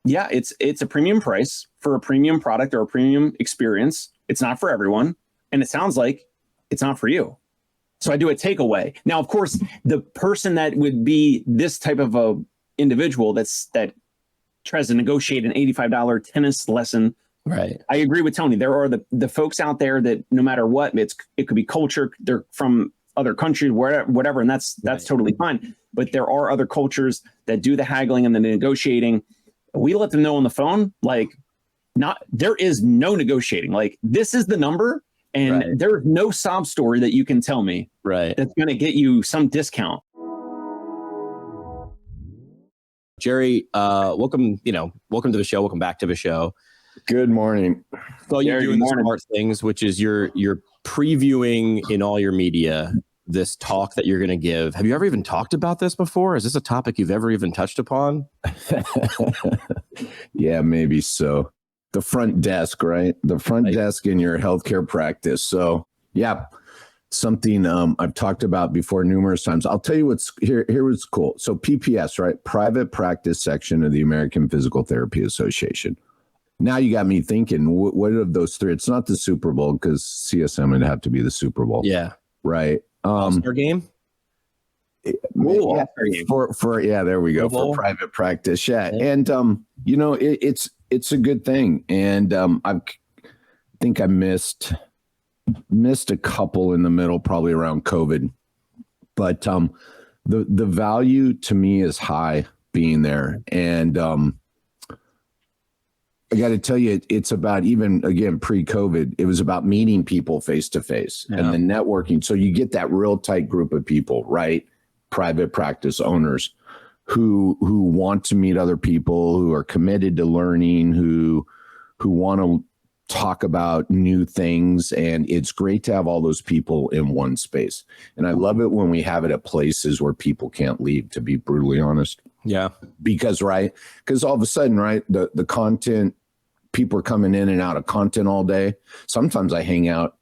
yeah, it's a premium price for a premium product or a premium experience. It's not for everyone. And it sounds like it's not for you. So I do a takeaway. Now, of course, the person that would be this type of a individual that tries to negotiate an $85 tennis lesson. Right. I agree with Tony. There are the folks out there that no matter what, it could be culture. They're from other countries, whatever, and that's totally fine. But there are other cultures that do the haggling and the negotiating. We let them know on the phone, like, there is no negotiating. Like, this is the number, and there's no sob story that you can tell me that's going to get you some discount. Jerry, welcome to the show. Welcome back to the show. Good morning. So you're doing the smart things, which is you're previewing in all your media this talk that you're going to give. Have you ever even talked about this before? Is this a topic you've ever even touched upon? Yeah, maybe so. The front desk, right? The front desk in your healthcare practice. So yeah, something I've talked about before numerous times. I'll tell you what's here what's cool. So PPS, right? Private Practice Section of the American Physical Therapy Association. Now you got me thinking, what of those three? It's not the Super Bowl, because CSM would have to be the Super Bowl. Yeah. Right. All-Star game? Yeah, there we go. For private practice. Yeah. And it's a good thing. And I think I missed a couple in the middle, probably around COVID. But the value to me is high being there. And I got to tell you, it's about, even again, pre-COVID, it was about meeting people face to face and the networking. So you get that real tight group of people, right? Private practice owners who want to meet other people, who are committed to learning, who want to talk about new things. And it's great to have all those people in one space. And I love it when we have it at places where people can't leave, to be brutally honest. Yeah. Because all of a sudden, right, the content, people are coming in and out of content all day. Sometimes I hang out.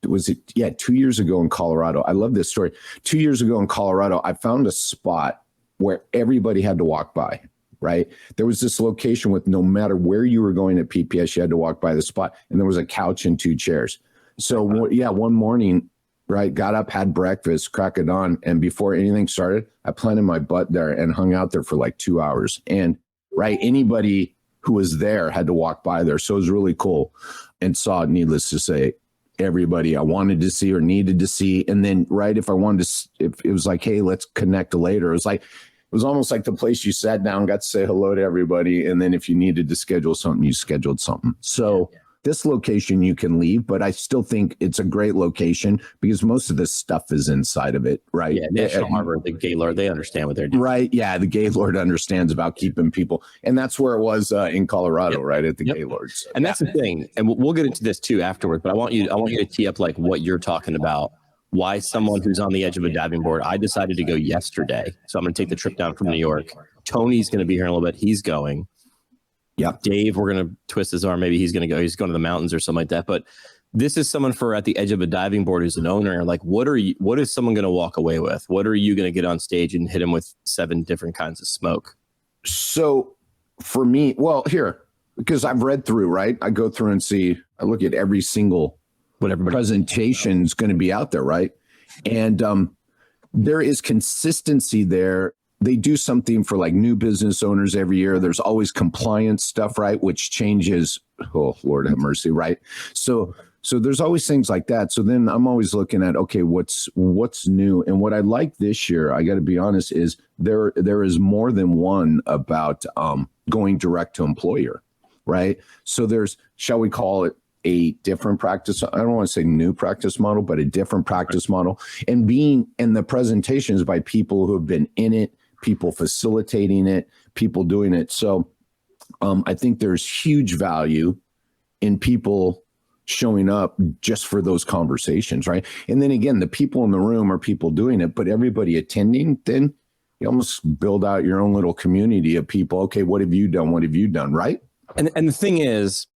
2 years ago in Colorado. I love this story. 2 years ago in Colorado, I found a spot where everybody had to walk by, right? There was this location with, no matter where you were going at PPS, you had to walk by the spot. And there was a couch and 2 chairs. So one morning, right, got up, had breakfast, crack of dawn. And before anything started, I planted my butt there and hung out there for like 2 hours. And right, anybody who was there had to walk by there. So it was really cool, and saw, needless to say, everybody I wanted to see or needed to see. And then, right, if it was like, hey, let's connect later. It was almost like the place you sat down, got to say hello to everybody. And then if you needed to schedule something, you scheduled something. So this location you can leave, but I still think it's a great location because most of this stuff is inside of it, right? Yeah, National Harbor, the Gaylord, they understand what they're doing. Right, yeah, the Gaylord understands about keeping people. And that's where it was in Colorado, right, at the Gaylord. So, and that's the thing, and we'll get into this too afterwards, but I want you to tee up like what you're talking about, why someone who's on the edge of a diving board. I decided to go yesterday, so I'm going to take the trip down from New York. Tony's going to be here in a little bit. He's going. Yeah, Dave, we're going to twist his arm. Maybe he's going to go. He's going to the mountains or something like that. But this is someone for at the edge of a diving board who's an owner. Like, what is someone going to walk away with? What are you going to get on stage and hit him with 7 different kinds of smoke? So for me, well, here, because I've read through, right? I go through and I look at every single presentation is going to be out there, right? And there is consistency there. They do something for like new business owners every year. There's always compliance stuff, right? Which changes. Oh, Lord have mercy, right? So there's always things like that. So then I'm always looking at, okay, what's new? And what I like this year, I got to be honest, is there is more than one about going direct to employer, right? So there's, shall we call it, a different practice. I don't want to say new practice model, but a different practice model. And the presentations by people who have been in it, people facilitating it, people doing it. So I think there's huge value in people showing up just for those conversations, right? And then again, the people in the room are people doing it, but everybody attending, then you almost build out your own little community of people. Okay, what have you done? What have you done, right? And the thing is,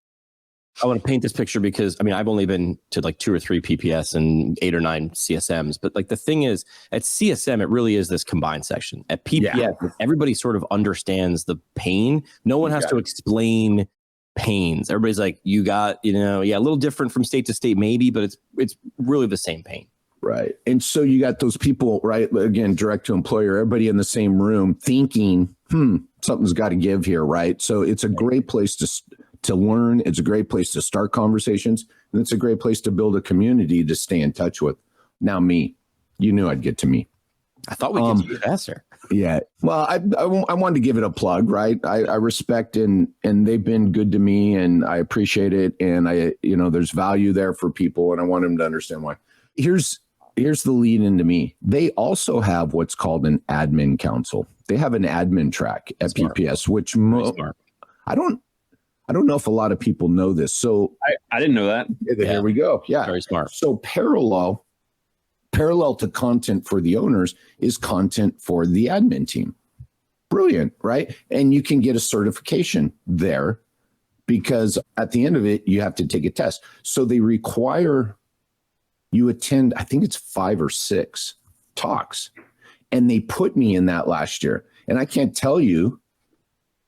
I want to paint this picture because I mean, I've only been to like 2 or 3 PPS and 8 or 9 CSMs, but like the thing is at CSM, it really is this combined section. At PPS, everybody sort of understands the pain. No one has to explain pains. Everybody's like, you got, a little different from state to state, maybe, but it's really the same pain. Right. And so you got those people, right? Again, direct to employer, everybody in the same room thinking, something's got to give here. Right. So it's a great place to learn. It's a great place to start conversations. And it's a great place to build a community to stay in touch with. Now, me, you knew I'd get to me. I thought we'd get to you faster. Yeah. Well, I wanted to give it a plug, right? I respect and they've been good to me and I appreciate it. And there's value there for people and I want them to understand why. Here's the lead into me. They also have what's called an admin council. They have an admin track at PPS, which I don't know if a lot of people know this. So I didn't know that. Here we go. Yeah. Very smart. So parallel to content for the owners is content for the admin team. Brilliant, right? And you can get a certification there because at the end of it, you have to take a test. So they require you attend, I think it's 5 or 6 talks. And they put me in that last year. And I can't tell you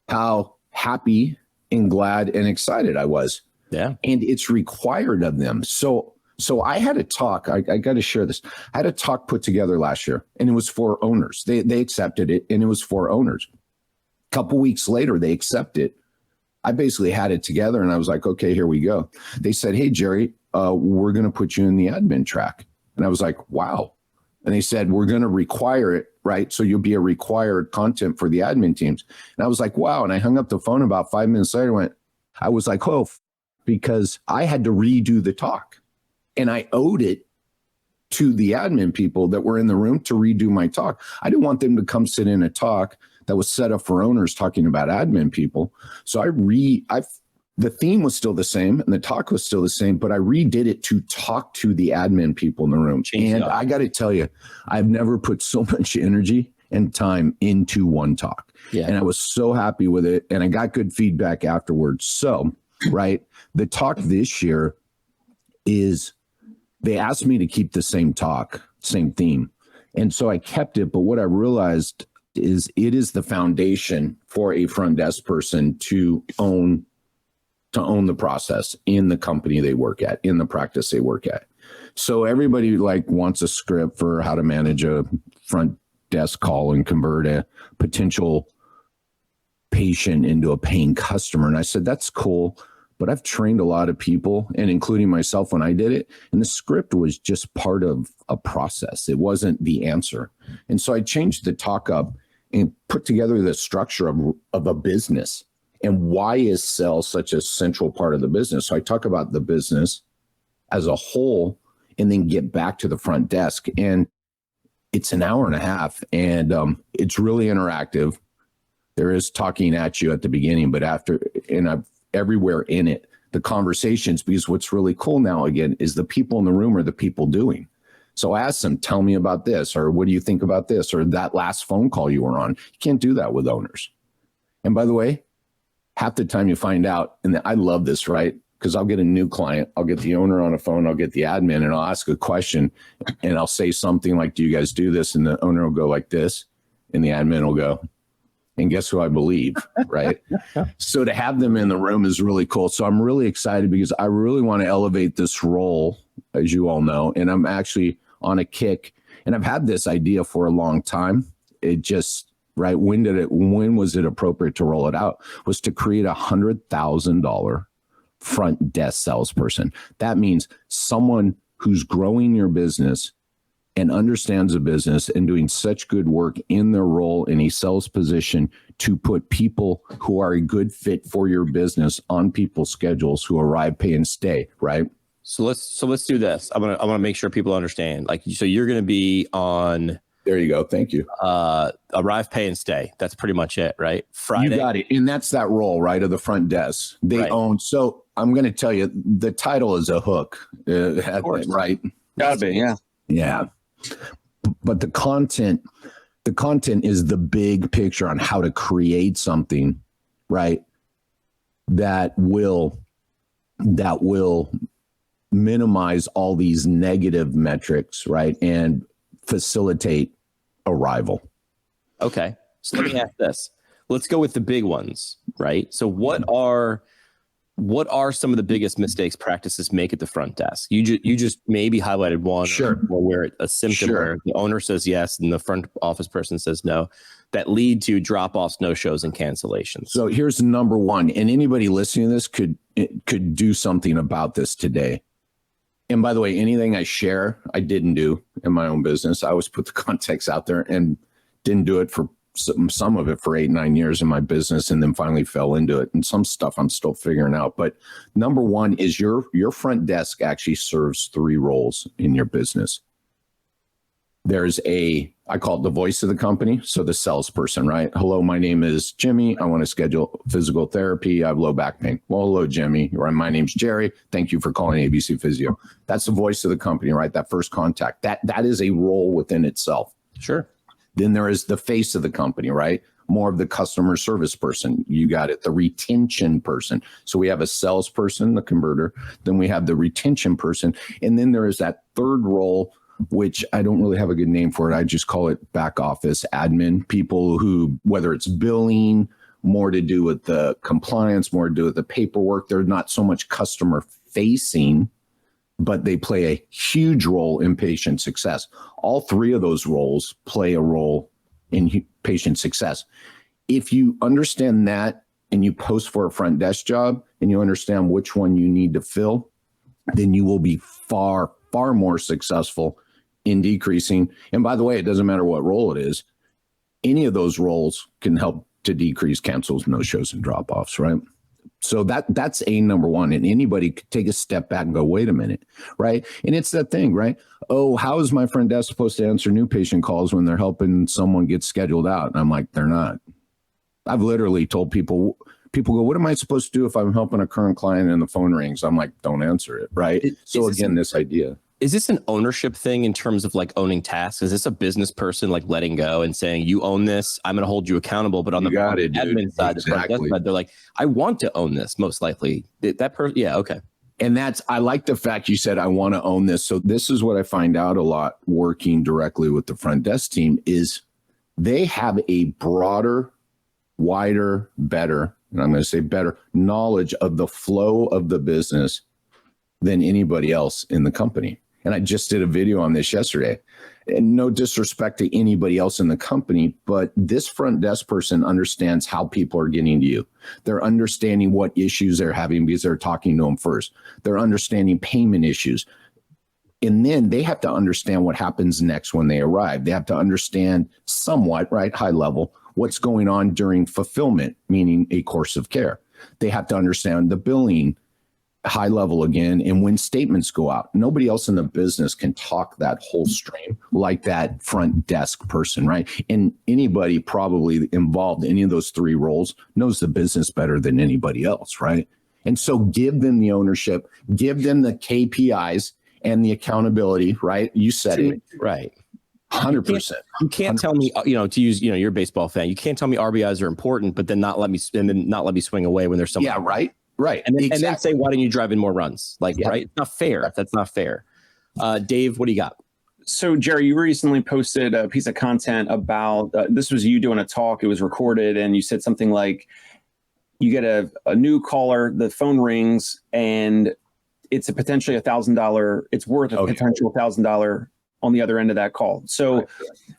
how happy and glad and excited I was. Yeah. And it's required of them. So I had a talk, I got to share this. I had a talk put together last year and it was for owners. They accepted it and it was for owners. A couple weeks later, they accept it. I basically had it together and I was like, okay, here we go. They said, hey, Jerry, we're going to put you in the admin track. And I was like, wow. And they said, we're going to require it, right? So you'll be a required content for the admin teams. And I was like, wow. And I hung up the phone about 5 minutes later, I was like, because I had to redo the talk and I owed it to the admin people that were in the room to redo my talk. I didn't want them to come sit in a talk that was set up for owners talking about admin people. So the theme was still the same and the talk was still the same, but I redid it to talk to the admin people in the room. And I got to tell you, I've never put so much energy and time into one talk. Yeah. And I was so happy with it. And I got good feedback afterwards. So, right, the talk this year is, they asked me to keep the same talk, same theme. And so I kept it. But what I realized is it is the foundation for a front desk person to own the process in the company they work at, in the practice they work at. So everybody wants a script for how to manage a front desk call and convert a potential patient into a paying customer. And I said, that's cool, but I've trained a lot of people and including myself when I did it. And the script was just part of a process. It wasn't the answer. And so I changed the talk up and put together the structure of a business. And why is sales such a central part of the business? So I talk about the business as a whole and then get back to the front desk. And it's an hour and a half and it's really interactive. There is talking at you at the beginning, but I've everywhere in it, the conversations, because what's really cool now again is the people in the room are the people doing. So I asked them, tell me about this, or what do you think about this, or that last phone call you were on. You can't do that with owners. And by the way, half the time you find out, and I love this, right? Because I'll get a new client, I'll get the owner on a phone, I'll get the admin, and I'll ask a question, and I'll say something like, do you guys do this? And the owner will go like this, and the admin will go, and guess who I believe, right? So to have them in the room is really cool. So I'm really excited because I really want to elevate this role, as you all know, and I'm actually on a kick. And I've had this idea for a long time. It just, right, when was it appropriate to roll it out? Was to create $100,000 front desk salesperson. That means someone who's growing your business and understands the business and doing such good work in their role in a sales position to put people who are a good fit for your business on people's schedules who arrive, pay, and stay, right? So let's do this. I want to make sure people understand. So you're going to be on. There you go. Thank you. Arrive, pay, and stay. That's pretty much it, right? Friday. You got it. And that's that role, right, of the front desk. They own. So I'm going to tell you, the title is a hook, right? Gotta be, yeah. Yeah. But the content is the big picture on how to create something, right, that will that will minimize all these negative metrics, right? And facilitate arrival. Okay. So let me ask this. Let's go with the big ones, right? So what are some of the biggest mistakes practices make at the front desk? You just maybe highlighted one, Sure, or where a symptom where the owner says yes and the front office person says no, that lead to drop-offs, no-shows, and cancellations. So here's number one, and anybody listening to this could do something about this today. And by the way, anything I share, I didn't do in my own business. I always put the context out there and didn't do it for some of it for 8-9 years in my business, and then finally fell into it. And some stuff I'm still figuring out. But number one is your front desk actually serves 3 roles in your business. There's I call it the voice of the company. So the salesperson, right? Hello, my name is Jimmy. I want to schedule physical therapy. I have low back pain. Well, hello, Jimmy. My name's Jerry. Thank you for calling ABC Physio. That's the voice of the company, right? That first contact. That is a role within itself. Sure. Then there is the face of the company, right? More of the customer service person. You got it. The retention person. So we have a salesperson, the converter. Then we have the retention person. And then there is that third role, which I don't really have a good name for it. I just call it back office admin, people who, whether it's billing, more to do with the compliance, more to do with the paperwork. They're not so much customer facing, but they play a huge role in patient success. All 3 of those roles play a role in patient success. If you understand that and you post for a front desk job and you understand which one you need to fill, then you will be far, far more successful in decreasing. And by the way, it doesn't matter what role it is. Any of those roles can help to decrease cancels, no-shows, and drop-offs, right? So that's number one. And anybody could take a step back and go, wait a minute, right? And it's that thing, right? Oh, how is my front desk supposed to answer new patient calls when they're helping someone get scheduled out? And I'm like, they're not. I've literally told people go, what am I supposed to do if I'm helping a current client and the phone rings? I'm like, don't answer it, right? So again, this idea. Is this an ownership thing in terms of like owning tasks? Is this a business person like letting go and saying, you own this, I'm going to hold you accountable? But on the admin side, the front desk side, they're like, I want to own this, most likely. That person, yeah, okay. And I like the fact you said, I want to own this. So this is what I find out a lot working directly with the front desk team is they have a broader, wider, better, and I'm going to say better, knowledge of the flow of the business than anybody else in the company. And I just did a video on this yesterday. And no disrespect to anybody else in the company, but this front desk person understands how people are getting to you. They're understanding what issues they're having because they're talking to them first. They're understanding payment issues. And then they have to understand what happens next when they arrive. They have to understand somewhat, right, high level, what's going on during fulfillment, meaning a course of care. They have to understand the billing, high level again, and when statements go out. Nobody else in the business can talk that whole stream like that front desk person, right? And anybody probably involved in any of those 3 roles knows the business better than anybody else, right? And so give them the ownership, give them the KPIs and the accountability, right? You said it. Right. 100%. You can't tell me, to use, you're a baseball fan. You can't tell me RBIs are important, but then not let me swing away when there's someone. Yeah, right. Right. And then say, why didn't you drive in more runs? Like, right? It's not fair. That's not fair. Dave, what do you got? So, Jerry, you recently posted a piece of content about, this was you doing a talk. It was recorded. And you said something like, you get a new caller, the phone rings, and it's a potentially $1,000. It's worth a potential $1,000 on the other end of that call. So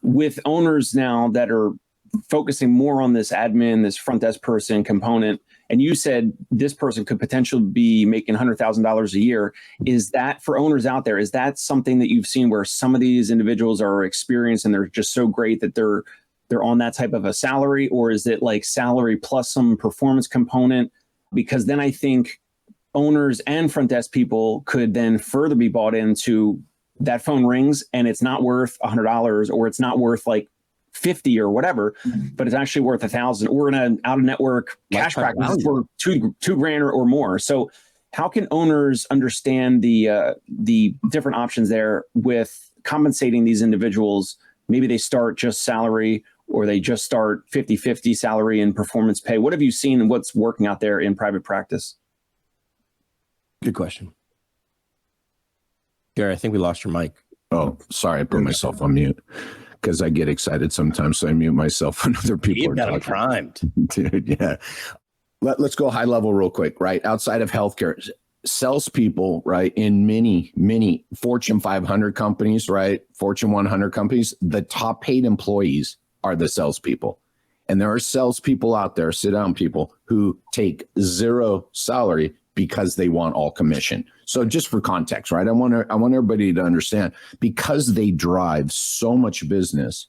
with owners now that are focusing more on this admin, this front desk person component, and you said this person could potentially be making $100,000 a year. Is that, for owners out there, is that something that you've seen where some of these individuals are experienced and they're just so great that they're on that type of a salary? Or is it like salary plus some performance component? Because then I think owners and front desk people could then further be bought into that phone rings and it's not worth $100 or it's not worth like 50 or whatever, but it's actually worth 1,000, or in an out of network cash practice it's worth $2,000 or more. So how can owners understand the different options there with compensating these individuals? Maybe they start just salary or they just start 50-50 salary and performance pay. What have you seen and what's working out there in private practice? Good question. Gary, I think we lost your mic. Oh, sorry. I put myself on mute because I get excited sometimes. So I mute myself when other people are talking. Primed. Dude, yeah. Let's go high level real quick, right? Outside of healthcare, salespeople, right? In many Fortune 500 companies, right? Fortune 100 companies, the top paid employees are the salespeople. And there are salespeople out there, sit down people, who take zero salary because they want all commission. So just for context, right? I want everybody to understand, because they drive so much business,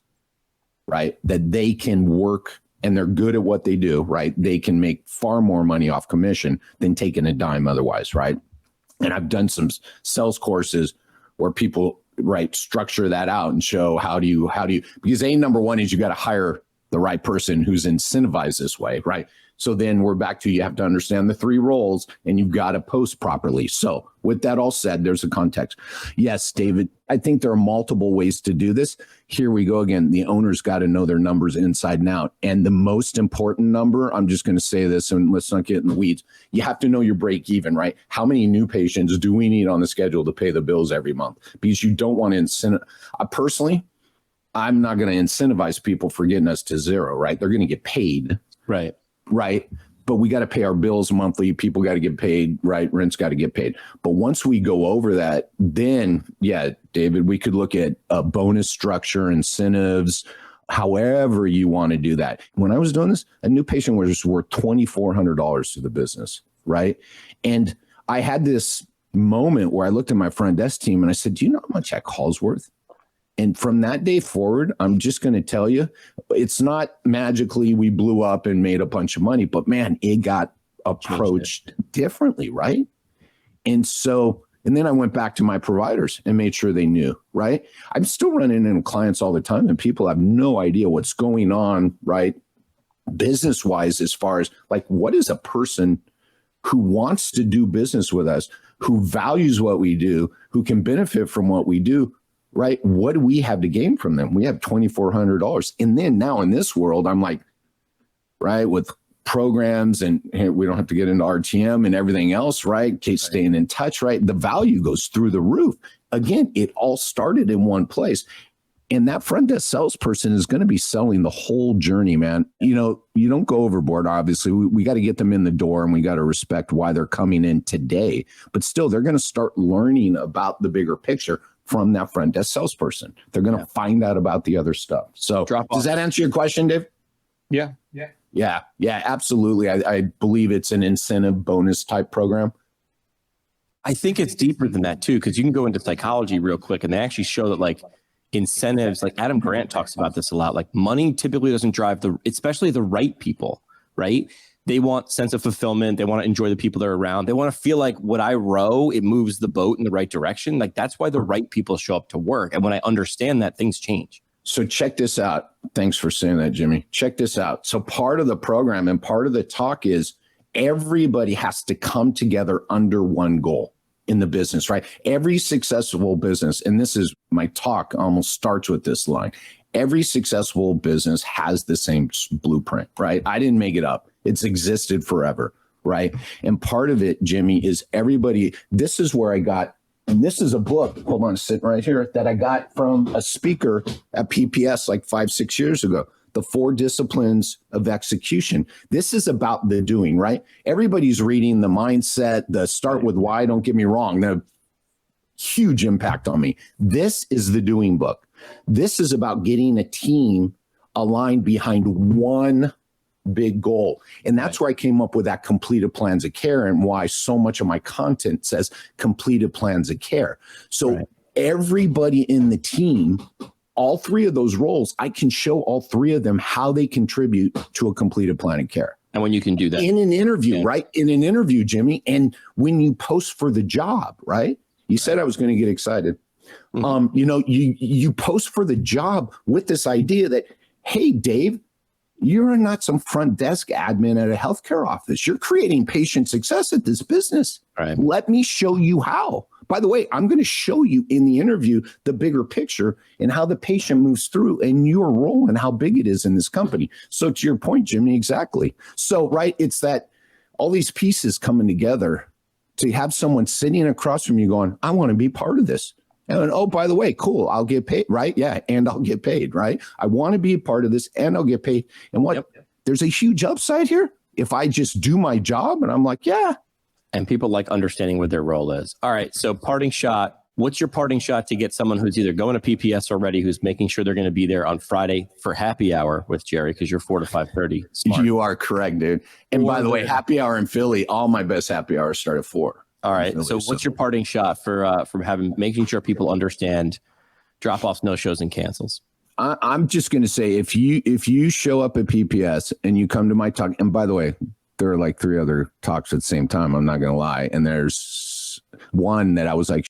right, that they can work and they're good at what they do, right? They can make far more money off commission than taking a dime otherwise, right? And I've done some sales courses where people, right, structure that out and show how do you, because number one is you got to hire the right person who's incentivized this way, right? So then we're back to, you have to understand the 3 roles and you've got to post properly. So with that all said, there's a context. Yes, David, I think there are multiple ways to do this. Here we go again. The owner's got to know their numbers inside and out. And the most important number, I'm just going to say this and let's not get in the weeds. You have to know your break even, right? How many new patients do we need on the schedule to pay the bills every month? Because you don't want to incentivize. Personally, I'm not going to incentivize people for getting us to zero, right? They're going to get paid. Right. But we got to pay our bills monthly. People got to get paid, right? Rent's got to get paid. But once we go over that, then, yeah, David, we could look at a bonus structure, incentives, however you want to do that. When I was doing this, a new patient was worth $2,400 to the business, right? And I had this moment where I looked at my front desk team and I said, do you know how much that call's worth? And from that day forward, I'm just going to tell you, it's not magically we blew up and made a bunch of money, but man, it got approached differently, right? And then I went back to my providers and made sure they knew, right? I'm still running into clients all the time and people have no idea what's going on, right? Business-wise, as far as like, what is a person who wants to do business with us, who values what we do, who can benefit from what we do, right? What do we have to gain from them? We have $2,400. And then now in this world, I'm like, right, with programs and we don't have to get into RTM and everything else, right? Staying in touch, right? The value goes through the roof. Again, it all started in one place. And that front desk salesperson is going to be selling the whole journey, man. You know, you don't go overboard, obviously. We got to get them in the door and we got to respect why they're coming in today. But still, they're going to start learning about the bigger picture from that front desk salesperson. They're going to find out about the other stuff. So does that answer your question, Dave? Yeah, absolutely. I believe it's an incentive bonus type program. I think it's deeper than that too, because you can go into psychology real quick and they actually show that like incentives, like Adam Grant talks about this a lot, like money typically doesn't drive especially the right people, right? They want sense of fulfillment. They want to enjoy the people they're around. They want to feel like what I row, it moves the boat in the right direction. Like that's why the right people show up to work. And when I understand that, things change. So check this out. Thanks for saying that, Jimmy. Check this out. So part of the program and part of the talk is everybody has to come together under one goal in the business, right? Every successful business, and this is my talk almost starts with this line. Every successful business has the same blueprint, right? I didn't make it up. It's existed forever, right? And part of it, Jimmy, is everybody, this is where I got, and this is a book, hold on, sitting right here, that I got from a speaker at PPS like 5-6 years ago, The 4 Disciplines of Execution. This is about the doing, right? Everybody's reading the mindset, the start with why, don't get me wrong, the huge impact on me. This is the doing book. This is about getting a team aligned behind one big goal. And that's where I came up with that completed plans of care and why so much of my content says completed plans of care. So everybody in the team, all 3 of those roles, I can show all 3 of them how they contribute to a completed plan of care. And when you can do that in an interview, right? In an interview, Jimmy, and when you post for the job, right? You said I was going to get excited. Mm-hmm. You know, you post for the job with this idea that, hey, Dave, you're not some front desk admin at a healthcare office. You're creating patient success at this business. Right. Let me show you how. By the way, I'm going to show you in the interview the bigger picture and how the patient moves through and your role and how big it is in this company. So to your point, Jimmy, exactly. So, right, it's that all these pieces coming together to have someone sitting across from you going, I want to be part of this. And oh, by the way, cool, I'll get paid, right? Yeah, and I'll get paid, right? I want to be a part of this and I'll get paid. And what? Yep. There's a huge upside here if I just do my job. And I'm like, yeah. And people like understanding what their role is. All right, so parting shot. What's your parting shot to get someone who's either going to PPS already, who's making sure they're going to be there on Friday for happy hour with Jerry, because you're 4 to 5:30. Smart. You are correct, dude. And by the way, happy hour in Philly, all my best happy hours start at 4. All right. So what's your parting shot for making sure people understand drop-offs, no-shows, and cancels? I'm just going to say, if you show up at PPS and you come to my talk, and by the way, there are like 3 other talks at the same time, I'm not going to lie. And there's one that I was like,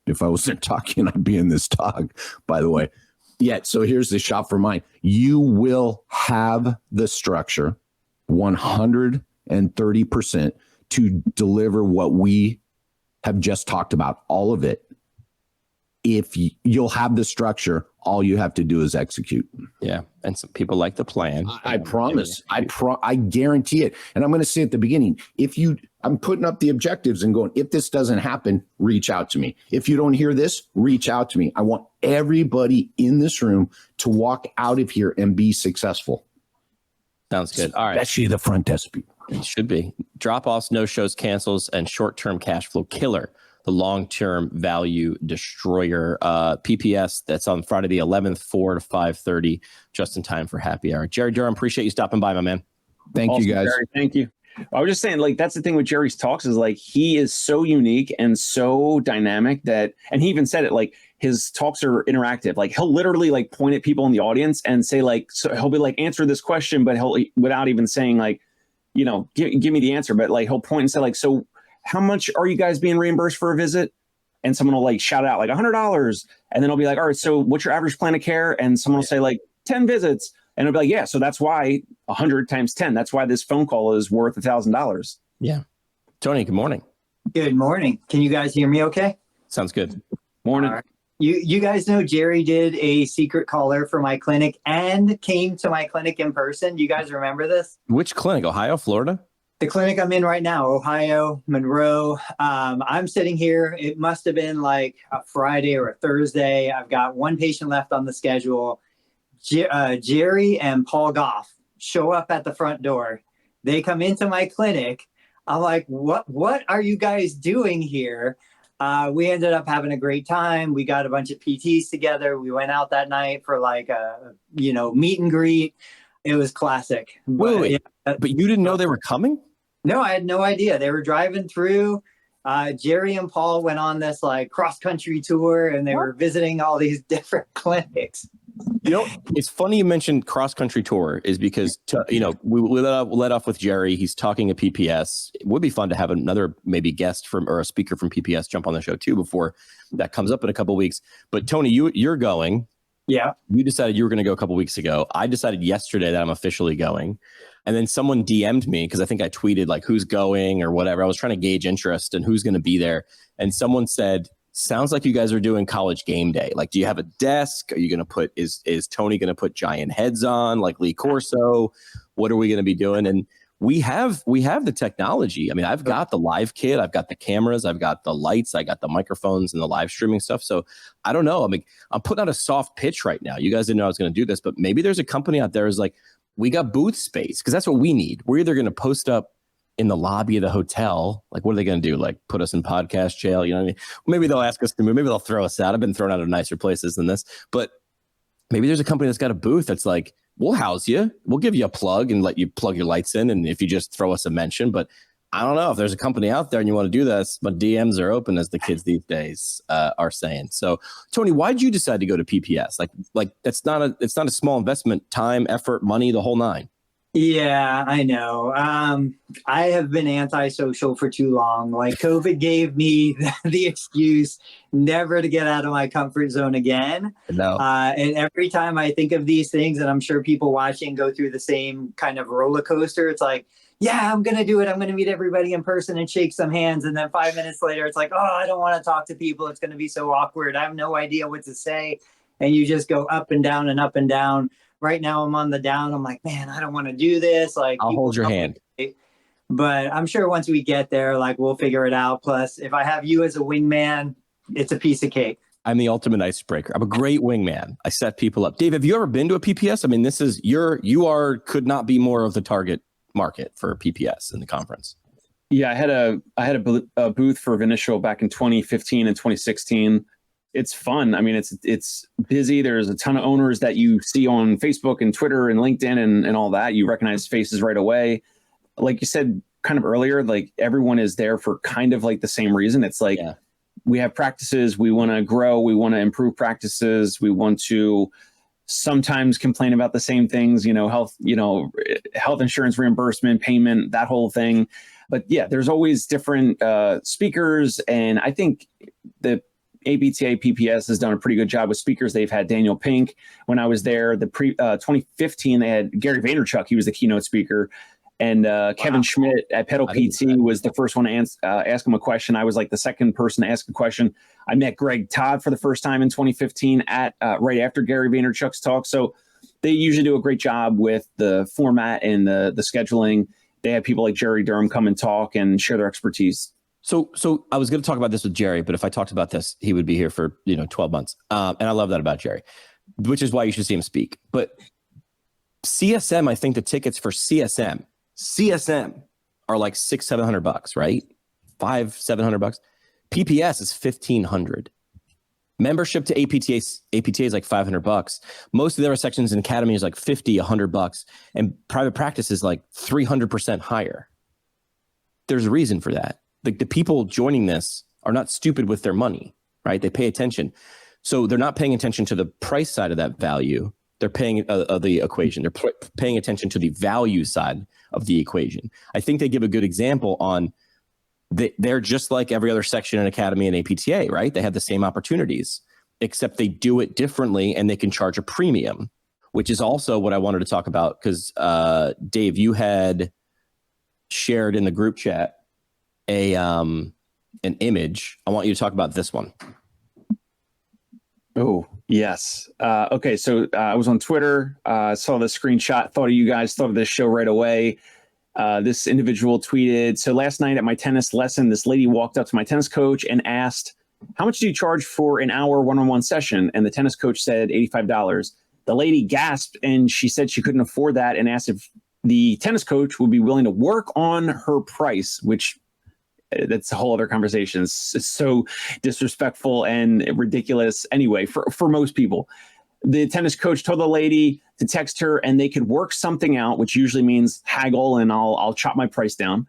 if I wasn't talking, I'd be in this talk, by the way. Yeah, so here's the shot for mine. You will have the structure 130% to deliver what we have just talked about, all of it. If you'll have the structure, all you have to do is execute. Yeah, and some people like the plan. I promise. I guarantee it. And I'm going to say at the beginning, I'm putting up the objectives and going, if this doesn't happen, reach out to me. If you don't hear this, reach out to me. I want everybody in this room to walk out of here and be successful. Sounds good. All right. Especially the front desk people. It should be. Drop-offs, no-shows, cancels, and short-term cash flow killer. The long-term value destroyer. PPS, that's on Friday the 11th, 4 to 5:30, just in time for happy hour. Jerry Durham, appreciate you stopping by, my man. Thank you, guys. Jerry, thank you. I was just saying, like, that's the thing with Jerry's talks is like he is so unique and so dynamic that, and he even said it, like his talks are interactive. Like he'll literally like point at people in the audience and say like, so he'll be like, answer this question, but he'll without even saying like, you know, give me the answer, but like he'll point and say like, so how much are you guys being reimbursed for a visit? And someone will like shout out like $100. And then it'll be like, all right, so what's your average plan of care? And someone will say like 10 visits. And it'll be like, yeah, so that's why 100 times 10, that's why this phone call is worth $1,000. Yeah. Tony, good morning. Good morning. Can you guys hear me okay? Sounds good. Morning. Right. You guys know Jerry did a secret caller for my clinic and came to my clinic in person. Do you guys remember this? Which clinic? Ohio, Florida? The clinic I'm in right now, Ohio, Monroe. I'm sitting here. It must have been like a Friday or a Thursday. I've got one patient left on the schedule. Jerry and Paul Goff show up at the front door. They come into my clinic. I'm like, what are you guys doing here? We ended up having a great time. We got a bunch of PTs together. We went out that night for like a, meet and greet. It was classic. Wait. But you didn't know they were coming? No, I had no idea. They were driving through. Jerry and Paul went on this like cross-country tour, and they were visiting all these different clinics. It's funny you mentioned cross-country tour is because, we let off with Jerry. He's talking at PPS. It would be fun to have another maybe guest or a speaker from PPS jump on the show too before that comes up in a couple of weeks. But Tony, you're going. Yeah. You decided you were going to go a couple of weeks ago. I decided yesterday that I'm officially going. And then someone DM'd me because I think I tweeted like who's going or whatever. I was trying to gauge interest and who's going to be there. And someone said, sounds like you guys are doing college game day. Like, do you have a desk? Are you going to put, is Tony going to put giant heads on like Lee Corso? What are we going to be doing? And we have the technology. I mean, I've got the live kit. I've got the cameras. I've got the lights. I got the microphones and the live streaming stuff. So I don't know. I mean, I'm putting out a soft pitch right now. You guys didn't know I was going to do this, but maybe there's a company out there is like, we got booth space because that's what we need. We're either going to post up in the lobby of the hotel. Like, what are they going to do? Like put us in podcast jail? You know what I mean? Maybe they'll ask us to move. Maybe they'll throw us out. I've been thrown out of nicer places than this, but maybe there's a company that's got a booth that's like, we'll house you. We'll give you a plug and let you plug your lights in. And if you just throw us a mention, but I don't know if there's a company out there and you want to do this, but DMs are open, as the kids these days are saying. So Tony, why did you decide to go to PPS? Like it's not a small investment, time, effort, money, the whole nine. Yeah, I know. I have been antisocial for too long. Like COVID gave me the excuse never to get out of my comfort zone again. No. And every time I think of these things, and I'm sure people watching go through the same kind of roller coaster, it's like, yeah, I'm going to do it. I'm going to meet everybody in person and shake some hands. And then 5 minutes later, it's like, oh, I don't want to talk to people. It's going to be so awkward. I have no idea what to say. And you just go up and down and up and down. Right now I'm on the down. I'm like, man, I don't want to do this. Like, I'll hold your hand. But I'm sure once we get there, like we'll figure it out. Plus, if I have you as a wingman, it's a piece of cake. I'm the ultimate icebreaker. I'm a great wingman. I set people up. Dave, have you ever been to a PPS? I mean, could not be more of the target market for PPS in the conference. Yeah, I had a booth for Vinicial back in 2015 and 2016. It's fun. I mean, it's busy. There's a ton of owners that you see on Facebook and Twitter and LinkedIn and all that. You recognize faces right away. Like you said kind of earlier, like everyone is there for kind of like the same reason. It's like we have practices, we want to grow, we want to improve practices, we want to sometimes complain about the same things, health insurance reimbursement, payment, that whole thing. But yeah, there's always different speakers. And I think the ABTA PPS has done a pretty good job with speakers. They've had Daniel Pink. When I was there, 2015, they had Gary Vaynerchuk. He was the keynote speaker. And Kevin Schmidt at Pedal PT was the first one to ask him a question. I was like the second person to ask a question. I met Greg Todd for the first time in 2015 at right after Gary Vaynerchuk's talk. So they usually do a great job with the format and the scheduling. They have people like Jerry Durham come and talk and share their expertise. So I was going to talk about this with Jerry, but if I talked about this, he would be here for 12 months. And I love that about Jerry, which is why you should see him speak. But CSM, I think the tickets for CSM are like $600-700, right? $500-700. PPS is $1,500. Membership to APTA is like $500. Most of their sections in Academy is like $50-100, and private practice is like 300% higher. There's a reason for that. The people joining this are not stupid with their money, right? They pay attention. So they're not paying attention to the price side of that value. They're paying the equation. They're paying attention to the value side of the equation. I think they give a good example on they're just like every other section in Academy and APTA, right? They have the same opportunities, except they do it differently and they can charge a premium, which is also what I wanted to talk about because Dave, you had shared in the group chat an image. I want you to talk about this one. Oh, yes. Okay, so I was on Twitter, saw the screenshot, thought of you guys, thought of this show right away. This individual tweeted, so last night at my tennis lesson, this lady walked up to my tennis coach and asked, how much do you charge for an hour one-on-one session? And the tennis coach said $85. The lady gasped and she said she couldn't afford that and asked if the tennis coach would be willing to work on her price, which that's a whole other conversation. It's so disrespectful and ridiculous anyway for most people. The tennis coach told the lady to text her and they could work something out, which usually means haggle and I'll chop my price down.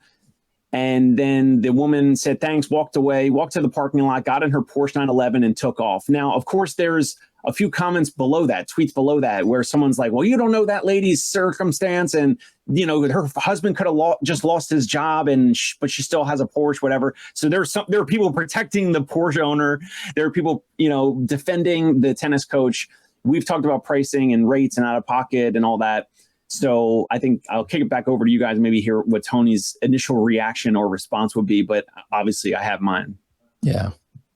And then the woman said, thanks, walked away, walked to the parking lot, got in her Porsche 911 and took off. Now, of course, there's a few comments below that, tweets below that, where someone's like, well, you don't know that lady's circumstance. And, her husband could have just lost his job but she still has a Porsche, whatever. So there are people protecting the Porsche owner. There are people, defending the tennis coach. We've talked about pricing and rates and out of pocket and all that. So I think I'll kick it back over to you guys, maybe hear what Tony's initial reaction or response would be. But obviously I have mine. Yeah.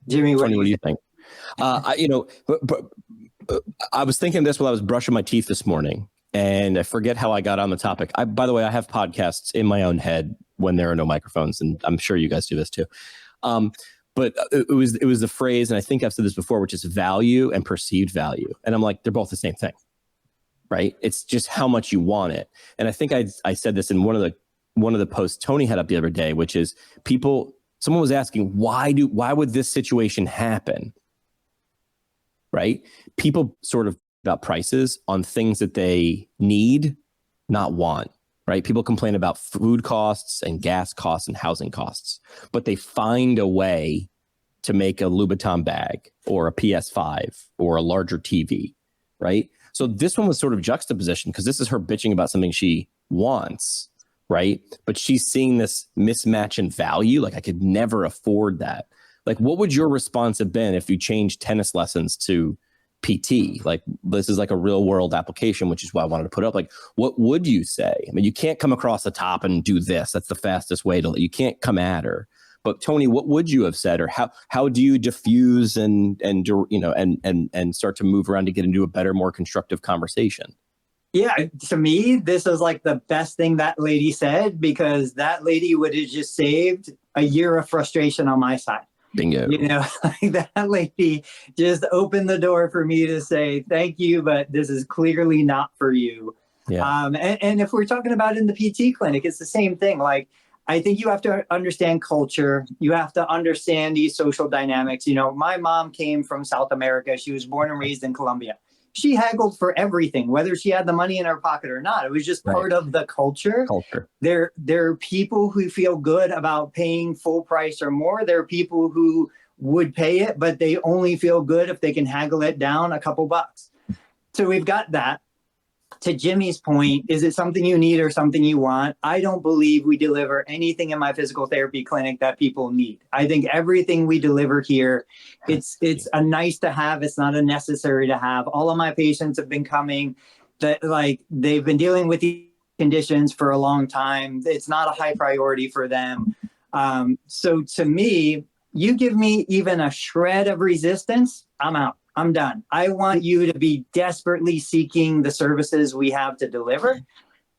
Jimmy, Tony, what do you think? I was thinking this while I was brushing my teeth this morning, and I forget how I got on the topic. By the way, I have podcasts in my own head when there are no microphones, and I'm sure you guys do this too. But it was the phrase, and I think I've said this before, which is value and perceived value. And I'm like, they're both the same thing, right? It's just how much you want it. And I think I said this in one of the posts Tony had up the other day, which is someone was asking, why would this situation happen? Right? People sort of about prices on things that they need, not want, right? People complain about food costs and gas costs and housing costs, but they find a way to make a Louboutin bag or a PS5 or a larger TV, right? So this one was sort of juxtaposition because this is her bitching about something she wants, right? But she's seeing this mismatch in value. Like, I could never afford that. Like, what would your response have been if you changed tennis lessons to PT? Like, this is like a real world application, which is why I wanted to put up. Like, what would you say? I mean, you can't come across the top and do this. That's the fastest way you can't come at her. But Tony, what would you have said, or how do you diffuse and start to move around to get into a better, more constructive conversation? Yeah, to me, this is like the best thing that lady said, because that lady would have just saved a year of frustration on my side. Bingo. You know, like that lady just opened the door for me to say, thank you, but this is clearly not for you. Yeah. And if we're talking about in the PT clinic, it's the same thing. Like, I think you have to understand culture. You have to understand these social dynamics. You know, my mom came from South America. She was born and raised in Colombia. She haggled for everything, whether she had the money in her pocket or not. It was just part of the culture. There are people who feel good about paying full price or more. There are people who would pay it, but they only feel good if they can haggle it down a couple bucks. So we've got that. To Jimmy's point, is it something you need or something you want? I don't believe we deliver anything in my physical therapy clinic that people need. I think everything we deliver here, it's a nice to have. It's not a necessary to have. All of my patients have been coming that like they've been dealing with these conditions for a long time. It's not a high priority for them. So to me, you give me even a shred of resistance, I'm out. I'm done. I want you to be desperately seeking the services we have to deliver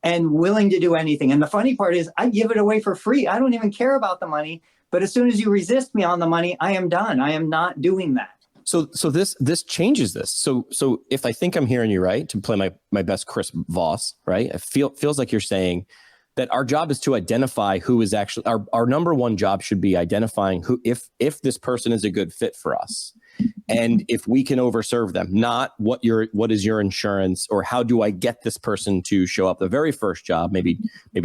and willing to do anything. And the funny part is I give it away for free. I don't even care about the money. But as soon as you resist me on the money, I am done. I am not doing that. So this changes this. So if I think I'm hearing you right, to play my best Chris Voss, right? It feels like you're saying that our job is to identify who is actually our number one job should be identifying who, if this person is a good fit for us. And if we can overserve them, not what is your insurance or how do I get this person to show up. The very first job, maybe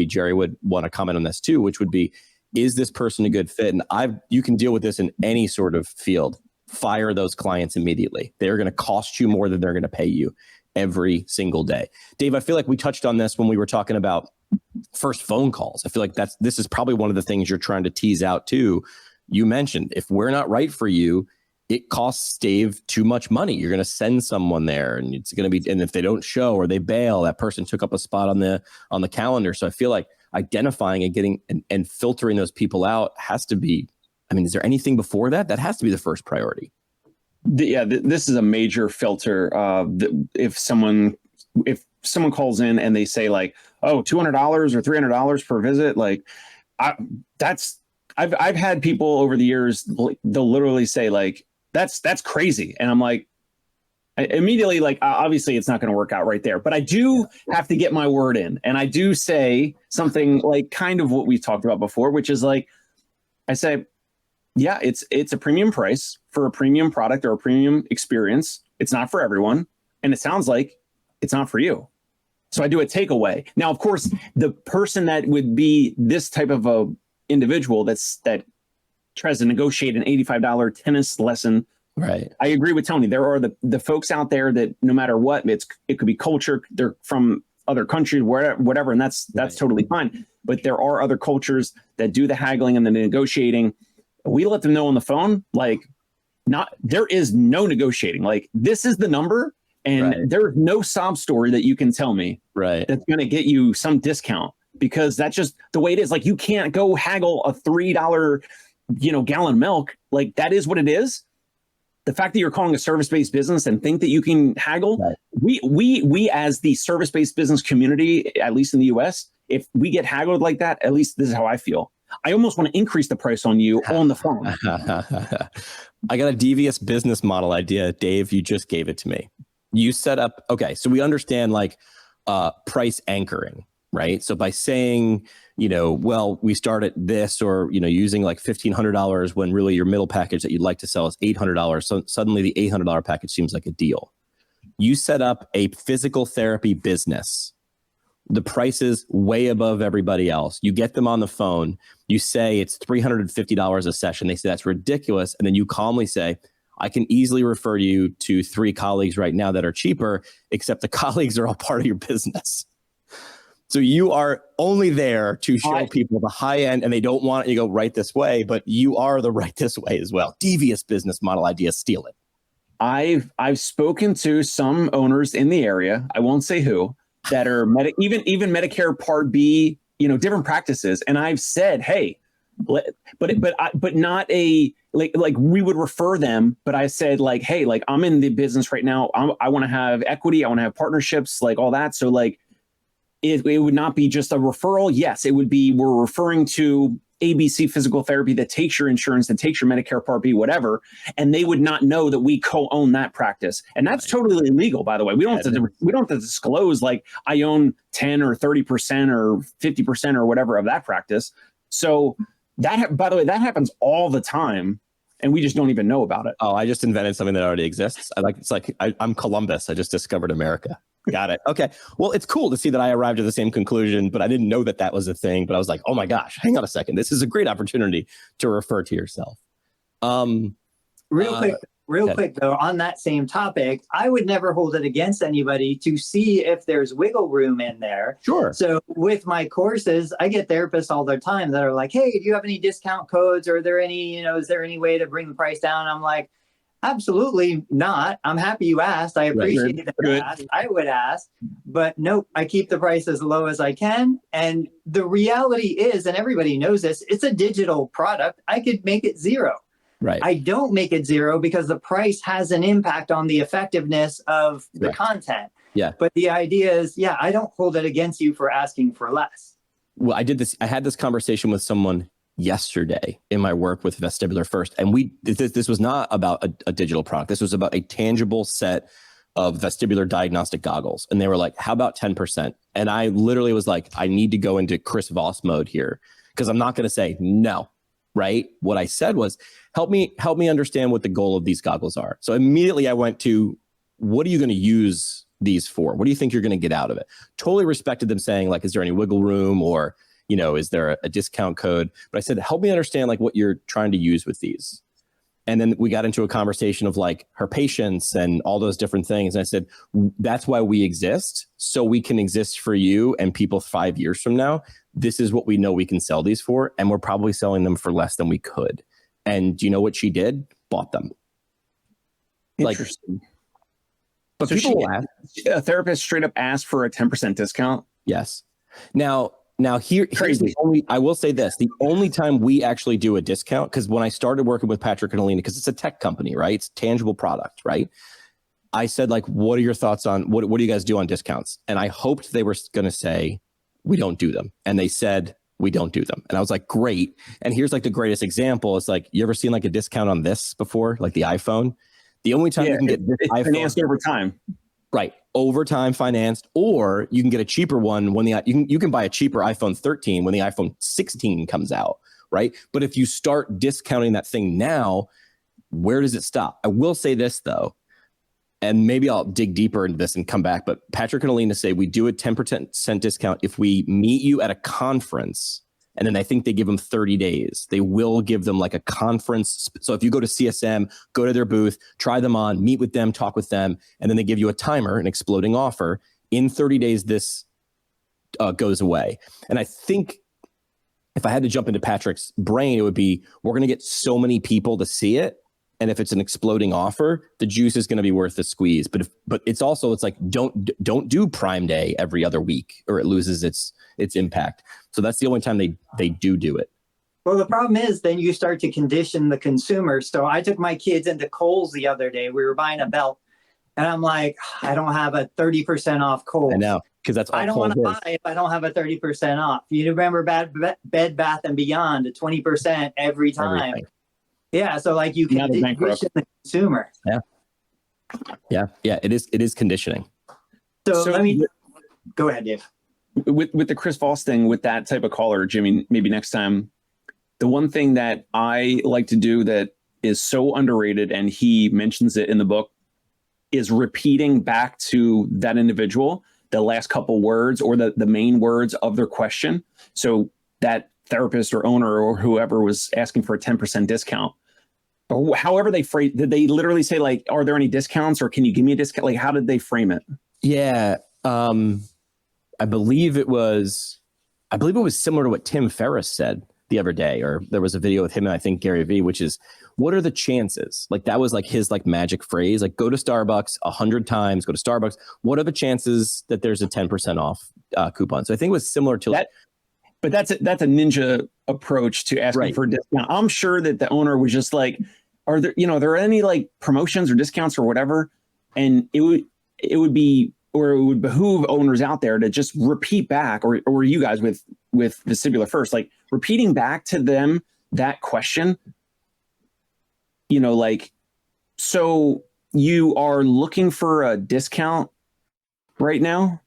Jerry would want to comment on this too, which would be, is this person a good fit? And you can deal with this in any sort of field. Fire those clients immediately. They're going to cost you more than they're going to pay you every single day. Dave, I feel like we touched on this when we were talking about first phone calls. I feel like this is probably one of the things you're trying to tease out too. You mentioned if we're not right for you, it costs Dave too much money. You're going to send someone there and it's going to be, and if they don't show or they bail, that person took up a spot on the calendar. So I feel like identifying and getting and filtering those people out has to be, I mean, is there anything before that? That has to be the first priority. This is a major filter. If someone calls in and they say like, oh, $200 or $300 per visit, like I've had people over the years, they'll literally say like, that's crazy. And I'm like, immediately, like, obviously it's not going to work out right there, but I do have to get my word in. And I do say something like kind of what we talked about before, which is like, I say, yeah, it's a premium price for a premium product or a premium experience. It's not for everyone. And it sounds like it's not for you. So I do a takeaway. Now, of course, the person that would be this type of a individual that tries to negotiate an $85 tennis lesson. Right. I agree with Tony. There are the folks out there that no matter what, it could be culture. They're from other countries, whatever. And that's totally fine. But there are other cultures that do the haggling and the negotiating. We let them know on the phone, like there is no negotiating. Like this is the number. And there's no sob story that you can tell me that's going to get you some discount, because that's just the way it is. Like you can't go haggle a $3, gallon of milk. Like that is what it is. The fact that you're calling a service-based business and think that you can haggle, we as the service-based business community, at least in the US, if we get haggled like that, at least this is how I feel. I almost want to increase the price on you on the phone. I got a devious business model idea. Dave, you just gave it to me. You set up, okay, so we understand like price anchoring, right? So by saying, well, we start at this, or, using like $1,500 when really your middle package that you'd like to sell is $800. So suddenly the $800 package seems like a deal. You set up a physical therapy business. The price is way above everybody else. You get them on the phone. You say it's $350 a session. They say that's ridiculous. And then you calmly say, I can easily refer you to 3 colleagues right now that are cheaper, except the colleagues are all part of your business. So you are only there to show people the high end, and they don't want you to go right this way, but you are the right this way as well. Devious business model idea, steal it. I've spoken to some owners in the area, I won't say who, that are even Medicare Part B, different practices. And I've said, hey, but not a like we would refer them. But I said like, hey, like I'm in the business right now. I want to have equity. I want to have partnerships, like all that. So like it would not be just a referral. Yes, it would be we're referring to ABC Physical Therapy that takes your insurance, that takes your Medicare Part B, whatever, and they would not know that we co-own that practice, and that's totally illegal. By the way, we don't have to disclose like I own 10 or 30% or 50% or whatever of that practice. So that, by the way, that happens all the time, and we just don't even know about it. Oh, I just invented something that already exists. I'm Columbus. I just discovered America. Got it. Okay. Well, it's cool to see that I arrived at the same conclusion, but I didn't know that that was a thing. But I was like, oh my gosh, hang on a second. This is a great opportunity to refer to yourself. Real quick though, on that same topic, I would never hold it against anybody to see if there's wiggle room in there. Sure. So with my courses, I get therapists all the time that are like, hey, do you have any discount codes? Or are there any, is there any way to bring the price down? I'm like, absolutely not. I'm happy you asked. I appreciate that you asked. I would ask, but nope, I keep the price as low as I can. And the reality is, and everybody knows this, it's a digital product. I could make it zero. Right. I don't make it zero because the price has an impact on the effectiveness of the content. Yeah. But the idea is, I don't hold it against you for asking for less. Well, I had this conversation with someone yesterday in my work with Vestibular First, and this was not about a digital product. This was about a tangible set of vestibular diagnostic goggles, and they were like, how about 10%? And I literally was like, I need to go into Chris Voss mode here, because I'm not going to say no, right? What I said was, help me understand what the goal of these goggles are. So immediately I went to, what are you going to use these for? What do you think you're going to get out of it? Totally respected them saying like, is there any wiggle room, or is there a discount code? But I said, help me understand like what you're trying to use with these. And then we got into a conversation of like her patients and all those different things. And I said, that's why we exist. So we can exist for you and people 5 years from now. This is what we know we can sell these for. And we're probably selling them for less than we could. And do you know what she did? Bought them. Interesting. But so people ask, a therapist straight up asked for a 10% discount. Yes. Now here's the only, I will say this, the only time we actually do a discount, because when I started working with Patrick and Alina, because it's a tech company, right? It's a tangible product, right? I said, like, what are your thoughts on, what do you guys do on discounts? And I hoped they were going to say, we don't do them. And they said, we don't do them. And I was like, great. And here's like the greatest example. It's like, you ever seen like a discount on this before? Like the iPhone? The only time you can get this iPhone. Financed over time. Right. Overtime financed, or you can get a cheaper one when you can buy a cheaper iPhone 13 when the iPhone 16 comes out, right? But if you start discounting that thing now, where does it stop? I will say this though, and maybe I'll dig deeper into this and come back, but Patrick and Alina say we do a 10% discount if we meet you at a conference. And then I think they give them 30 days. They will give them like a conference. So if you go to CSM, go to their booth, try them on, meet with them, talk with them, and then they give you a timer, an exploding offer. In 30 days, this goes away. And I think if I had to jump into Patrick's brain, it would be, we're going to get so many people to see it. And if it's an exploding offer, the juice is going to be worth the squeeze. But it's like, don't do Prime Day every other week, or it loses its impact. So that's the only time they do it. Well, the problem is then you start to condition the consumer. So I took my kids into Kohl's the other day. We were buying a belt, and I'm like, I don't have a 30% off Kohl's. I know, because that's all I don't want to buy if I don't have a 30% off. You remember Bed Bath and Beyond, 20% every time. Everything. Yeah, so like you can condition the consumer. Yeah. It is conditioning. So let me go ahead, Dave. With the Chris Voss thing, with that type of caller, Jimmy, maybe next time, the one thing that I like to do that is so underrated, and he mentions it in the book, is repeating back to that individual the last couple words or the main words of their question. So that therapist or owner or whoever was asking for a 10% discount, or however they phrase, did they literally say like, are there any discounts, or can you give me a discount? Like, how did they frame it? Yeah. I believe it was similar to what Tim Ferriss said the other day, or there was a video with him and I think Gary Vee, which is, what are the chances? Like that was like his like magic phrase, like go to Starbucks 100 times, go to Starbucks. What are the chances that there's a 10% off coupon? So I think it was similar to that. But that's a ninja approach to asking Right. for a discount. I'm sure that the owner was just like, are there any like promotions or discounts or whatever? And it would behoove owners out there to just repeat back, or you guys with Vestibular First, like repeating back to them that question, like, so you are looking for a discount right now?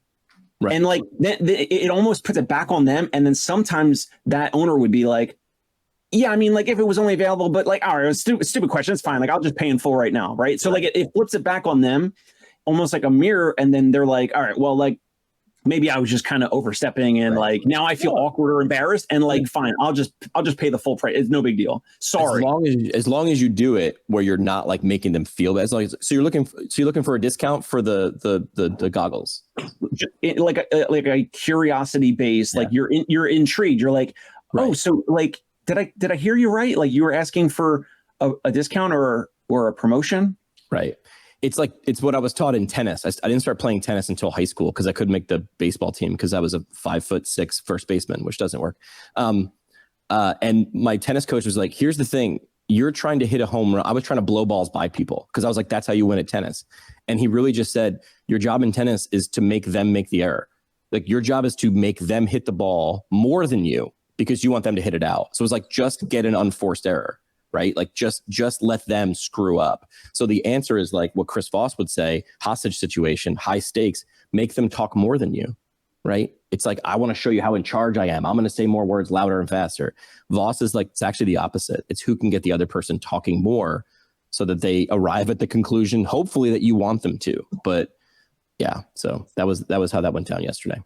Right. And like it almost puts it back on them. And then sometimes that owner would be like, yeah, I mean, like if it was only available, but like, all right, it was stupid question. It's fine. Like I'll just pay in full right now. Right. So like it flips it back on them almost like a mirror. And then they're like, all right, well, like maybe I was just kind of overstepping and like now I feel awkward or embarrassed and like, fine, I'll just pay the full price. It's no big deal. Sorry. As long as you do it where you're not like making them feel bad. So you're looking for a discount for the goggles. Like a curiosity based, like you're intrigued. You're like, oh, so like, did I hear you right? Like you were asking for a discount or a promotion? Right. It's what I was taught in tennis. I didn't start playing tennis until high school because I couldn't make the baseball team because I was a 5'6" first baseman, which doesn't work. And my tennis coach was like, here's the thing. You're trying to hit a home run. I was trying to blow balls by people because I was like, that's how you win at tennis. And he really just said, your job in tennis is to make them make the error. Like your job is to make them hit the ball more than you because you want them to hit it out. So it was like, just get an unforced error. Right? Like just let them screw up. So the answer is like what Chris Voss would say, hostage situation, high stakes, make them talk more than you, right? It's like, I want to show you how in charge I am. I'm going to say more words louder and faster. Voss is like, it's actually the opposite. It's who can get the other person talking more so that they arrive at the conclusion, hopefully that you want them to. But yeah, so that was how that went down yesterday.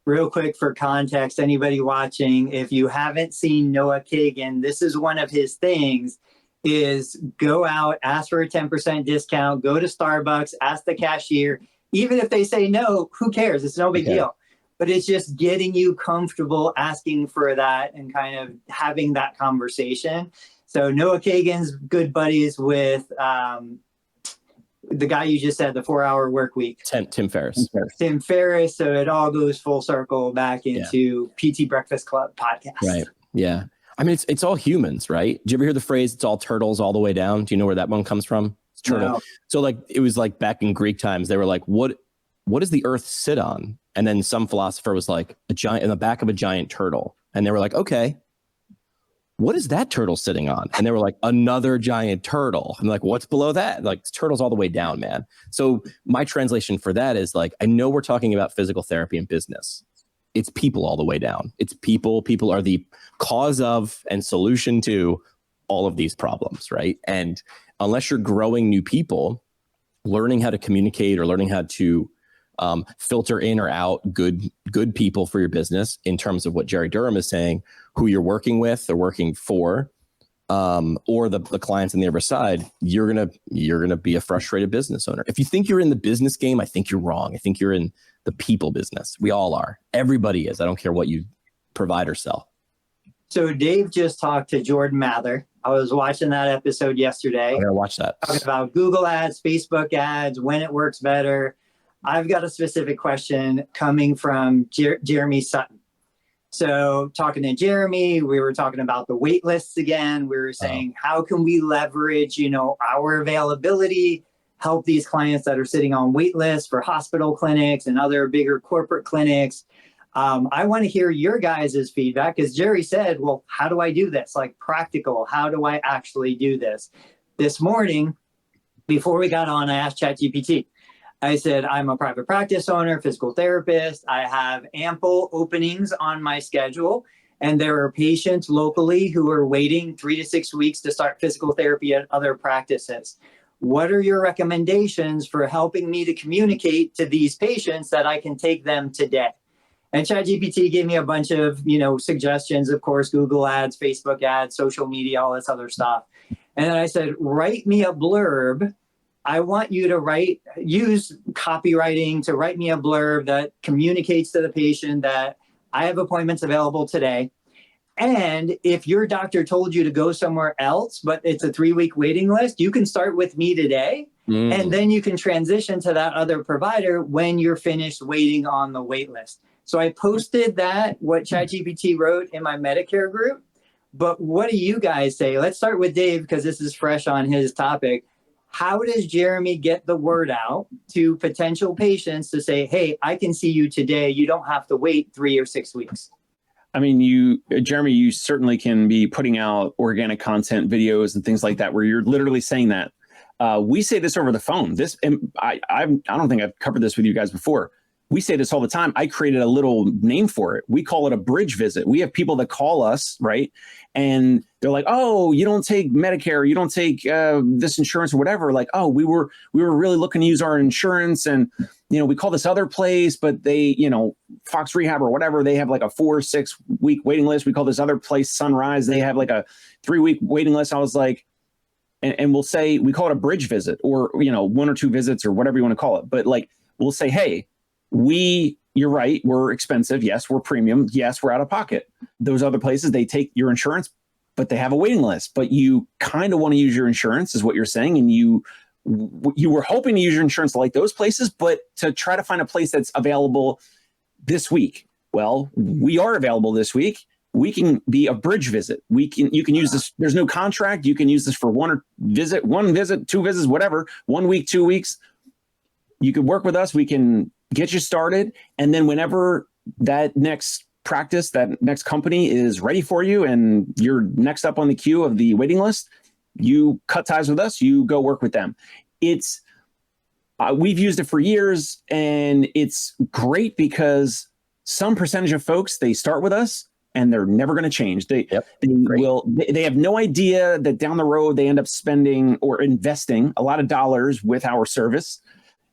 Real quick for context, anybody watching, if you haven't seen Noah Kagan, this is one of his things, is go out, ask for a 10% discount, go to Starbucks, ask the cashier. Even if they say no, who cares? It's no big deal. But it's just getting you comfortable asking for that and kind of having that conversation. So Noah Kagan's good buddies with the guy you just said, the 4-hour work week. Tim Ferriss. Tim Ferriss. So it all goes full circle back into PT Breakfast Club podcast. Right. Yeah. I mean, it's all humans, right? Did you ever hear the phrase, it's all turtles all the way down? Do you know where that one comes from? It's turtle. No. So like, it was like back in Greek times, they were like, what does the earth sit on? And then some philosopher was like, a giant in the back of a giant turtle. And they were like, okay, what is that turtle sitting on? And they were like, another giant turtle. I'm like, what's below that? Like, turtles all the way down, man. So my translation for that is like, I know we're talking about physical therapy and business. It's people all the way down. It's people. People are the cause of and solution to all of these problems, right? And unless you're growing new people, learning how to communicate or learning how to filter in or out good people for your business in terms of what Jerry Durham is saying, who you're working with or working for, or the clients on the other side, you're gonna be a frustrated business owner. If you think you're in the business game, I think you're wrong. I think you're in the people business. We all are. Everybody is. I don't care what you provide or sell. So Dave just talked to Jordan Mather. I was watching that episode yesterday. I gotta watch that. Talking about Google ads, Facebook ads, when it works better. I've got a specific question coming from Jeremy Sutton. So talking to Jeremy, we were talking about the wait lists again. We were saying, how can we leverage, our availability, help these clients that are sitting on wait lists for hospital clinics and other bigger corporate clinics. I want to hear your guys' feedback, because Jerry said, well, how do I do this? Like practical, how do I actually do this? This morning, before we got on, I asked ChatGPT. I said, I'm a private practice owner, physical therapist. I have ample openings on my schedule. And there are patients locally who are waiting 3 to 6 weeks to start physical therapy at other practices. What are your recommendations for helping me to communicate to these patients that I can take them today? And ChatGPT gave me a bunch of, suggestions, of course, Google ads, Facebook ads, social media, all this other stuff. And then I said, write me a blurb. I want you to use copywriting to write me a blurb that communicates to the patient that I have appointments available today. And if your doctor told you to go somewhere else, but it's a 3-week waiting list, you can start with me today. And then you can transition to that other provider when you're finished waiting on the wait list. So I posted what ChatGPT wrote in my Medicare group. But what do you guys say? Let's start with Dave, because this is fresh on his topic. How does Jeremy get the word out to potential patients to say, hey, I can see you today. You don't have to wait 3 or 6 weeks? I mean, Jeremy, you certainly can be putting out organic content, videos, and things like that, where you're literally saying that. We say this over the phone. I don't think I've covered this with you guys before. We say this all the time. I created a little name for it. We call it a bridge visit. We have people that call us, right? And they're like, oh, you don't take Medicare, you don't take this insurance or whatever. Like, oh, we were really looking to use our insurance, and we call this other place, but they, Fox Rehab or whatever, they have like a 4 or 6 week waiting list. We call this other place Sunrise. They have like a 3 week waiting list. I was like, and we'll say, we call it a bridge visit, or 1 or 2 visits or whatever you want to call it. But like, we'll say, hey, you're right, we're expensive. Yes, we're premium. Yes, we're out of pocket. Those other places, they take your insurance, but they have a waiting list. But you kind of want to use your insurance, is what you're saying. And you were hoping to use your insurance like those places, but to try to find a place that's available this week. Well, we are available this week. We can be a bridge visit. You can use this. There's no contract. You can use this for one visit, 2 visits, whatever, 1 week, 2 weeks. You could work with us. We can get you started. And then whenever that next practice, that next company is ready for you, and you're next up on the queue of the waiting list, you cut ties with us, you go work with them. We've used it for years, and it's great because some percentage of folks, they start with us and they're never going to change. They have no idea that down the road they end up spending or investing a lot of dollars with our service.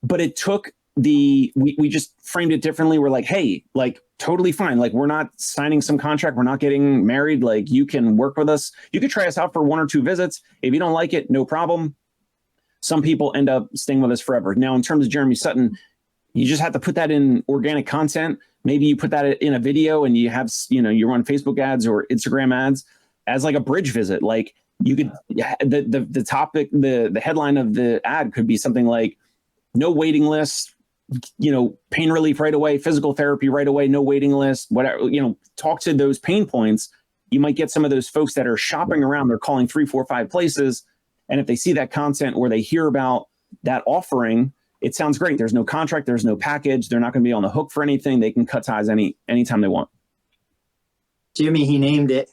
But it took we just framed it differently. We're like, hey, like, totally fine. Like, we're not signing some contract. We're not getting married. Like, you can work with us. You could try us out for 1 or 2 visits. If you don't like it, no problem. Some people end up staying with us forever. Now, in terms of Jeremy Sutton, you just have to put that in organic content. Maybe you put that in a video, and you have, you run Facebook ads or Instagram ads as like a bridge visit. Like, you could, the topic, the headline of the ad could be something like, no waiting list, pain relief right away, physical therapy right away, no waiting list, whatever, talk to those pain points. You might get some of those folks that are shopping around. They're calling 3, 4, 5 places. And if they see that content or they hear about that offering, it sounds great. There's no contract. There's no package. They're not going to be on the hook for anything. They can cut ties anytime they want. Jimmy, he named it.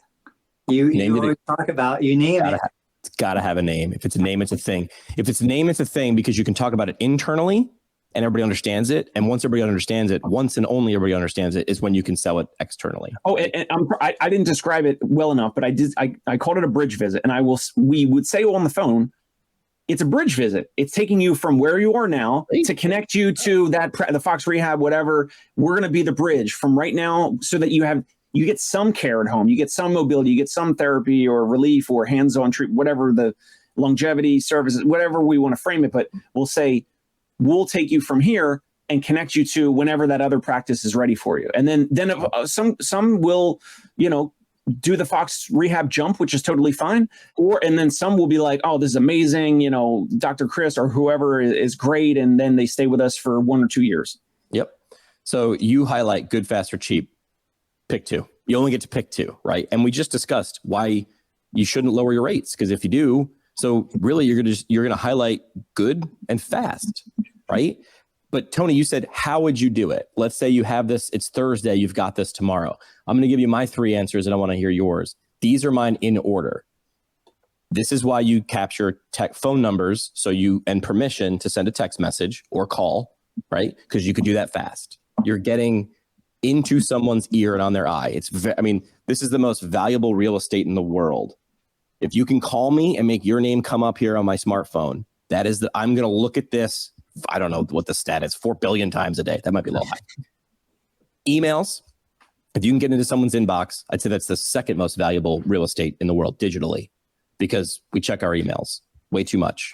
You always talk about, you name it. It's got to have a name. If it's a name, it's a thing. If it's a name, it's a thing, because you can talk about it internally and everybody understands it. And once everybody understands it, once and only everybody understands it, is when you can sell it externally. Oh, and I didn't describe it well enough, but I did. I called it a bridge visit, and we would say on the phone, it's a bridge visit. It's taking you from where you are now to connect you to the Fox Rehab, whatever. We're going to be the bridge from right now, so that you get some care at home, you get some mobility, you get some therapy or relief or hands-on treatment, whatever the longevity services, whatever we want to frame it. But we'll say, we'll take you from here and connect you to whenever that other practice is ready for you. And then some will, do the Fox Rehab jump, which is totally fine. And then some will be like, oh, this is amazing. Dr. Chris or whoever is great. And then they stay with us for 1 or 2 years. Yep. So you highlight good, fast, or cheap. Pick 2. You only get to pick 2, right? And we just discussed why you shouldn't lower your rates, because if you do, so really you're going to highlight good and fast, right? But Tony, you said, how would you do it? Let's say you have this, it's Thursday, you've got this tomorrow. I'm going to give you my 3 answers and I want to hear yours. These are mine in order. This is why you capture phone numbers and permission to send a text message or call, right? Because you could do that fast. You're getting into someone's ear and on their eye. This is the most valuable real estate in the world. If you can call me and make your name come up here on my smartphone, I'm going to look at this. I don't know what the stat is, 4 billion times a day. That might be a little high. Emails. If you can get into someone's inbox, I'd say that's the second most valuable real estate in the world digitally, because we check our emails way too much.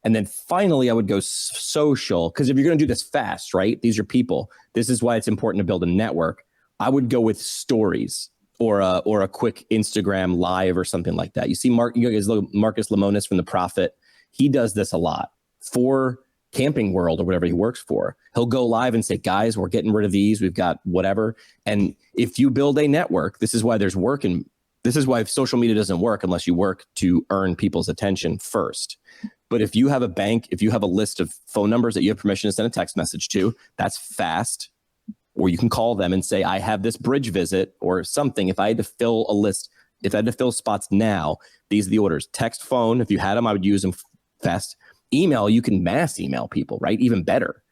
And then finally, I would go social, because if you're going to do this fast, right? These are people. This is why it's important to build a network. I would go with stories or a quick Instagram live or something like that. You see Marcus Lemonis from The Profit. He does this a lot. 4 Camping World or whatever he works for. He'll go live and say, guys, we're getting rid of these. We've got whatever. And if you build a network, this is why there's work, and this is why social media doesn't work unless you work to earn people's attention first. But if you have a bank, if you have a list of phone numbers that you have permission to send a text message to, that's fast. Or you can call them and say, I have this bridge visit or something. If I had to fill a list, if I had to fill spots now, these are the orders. Text, phone, if you had them, I would use them fast. Email, you can mass email people, right? Even better.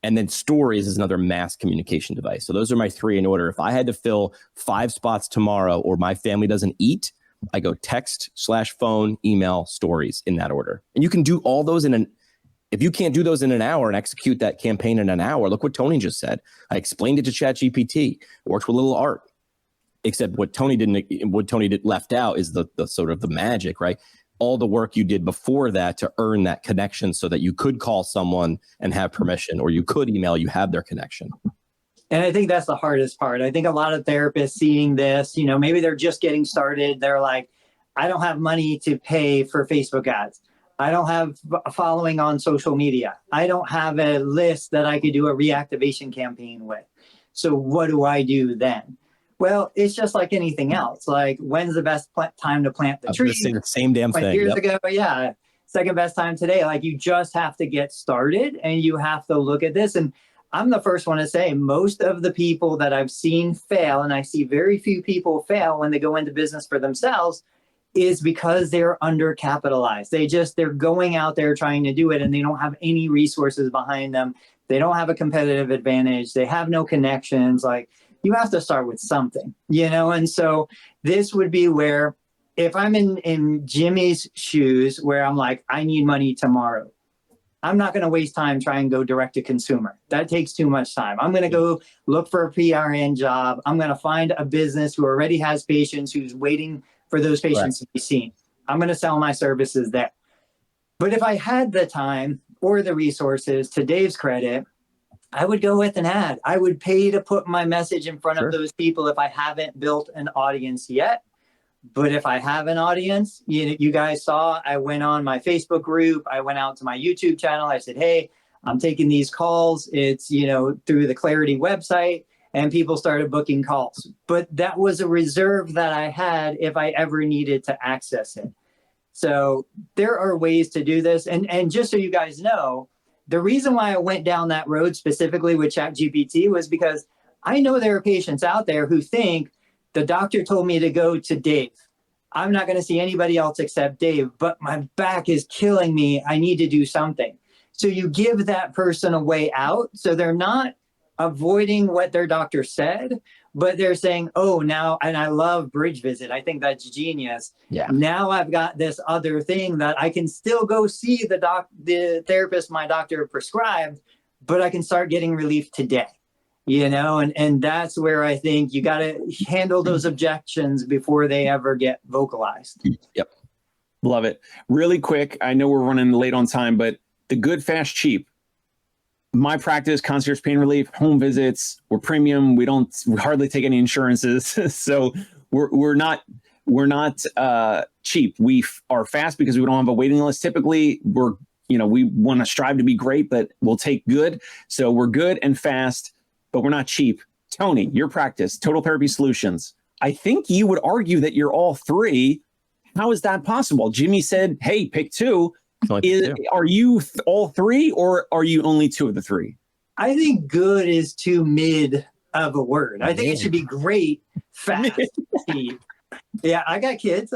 And then stories is another mass communication device. So those are my 3 in order. If I had to fill 5 spots tomorrow or my family doesn't eat, I go text/phone, email, stories in that order. And you can do all those if you can't do those in an hour and execute that campaign in an hour, look what Tony just said. I explained it to ChatGPT, worked with a little art. Except what Tony left out is the sort of the magic, right? All the work you did before that to earn that connection so that you could call someone and have permission, or you could email, you have their connection. And I think that's the hardest part. I think a lot of therapists seeing this, maybe they're just getting started. They're like, I don't have money to pay for Facebook ads. I don't have a following on social media. I don't have a list that I could do a reactivation campaign with. So what do I do then? Well, it's just like anything else. Like, when's the best time to plant the tree? The same damn thing. Years ago, yeah. Second best time today. Like, you just have to get started and you have to look at this. And I'm the first one to say most of the people that I've seen fail, and I see very few people fail when they go into business for themselves, is because they're undercapitalized. They're going out there trying to do it and they don't have any resources behind them. They don't have a competitive advantage. They have no connections. Like, you have to start with something, And so this would be where, if I'm in Jimmy's shoes, where I'm like, I need money tomorrow, I'm not going to waste time trying to go direct to consumer. That takes too much time. I'm going to go look for a PRN job. I'm going to find a business who already has patients, who's waiting for those patients to be seen. I'm going to sell my services there. But if I had the time or the resources, to Dave's credit, I would go with an ad. I would pay to put my message in front of those people if I haven't built an audience yet. But if I have an audience, you guys saw, I went on my Facebook group. I went out to my YouTube channel. I said, hey, I'm taking these calls. It's, through the Clarity website, and people started booking calls. But that was a reserve that I had if I ever needed to access it. So there are ways to do this. And just so you guys know, the reason why I went down that road specifically with ChatGPT was because I know there are patients out there who think the doctor told me to go to Dave. I'm not going to see anybody else except Dave, but my back is killing me. I need to do something. So you give that person a way out. So they're not avoiding what their doctor said, but they're saying, oh, now, and I love Bridge Visit. I think that's genius. Yeah. Now I've got this other thing that I can still go see the therapist my doctor prescribed, but I can start getting relief today. And that's where I think you got to handle those objections before they ever get vocalized. Yep. Love it. Really quick, I know we're running late on time, but the good, fast, cheap. My practice, concierge pain relief, home visits, we're premium. We hardly take any insurances. So we're not cheap. We are fast because we don't have a waiting list. Typically, we want to strive to be great, but we'll take good. So we're good and fast, but we're not cheap. Tony, your practice, Total Therapy Solutions. I think you would argue that you're all 3. How is that possible? Jimmy said, hey, pick 2. Are you all 3, or are you only 2 of the 3? I think good is too mid of a word. I think it should be great, fast, cheap. Yeah, I got kids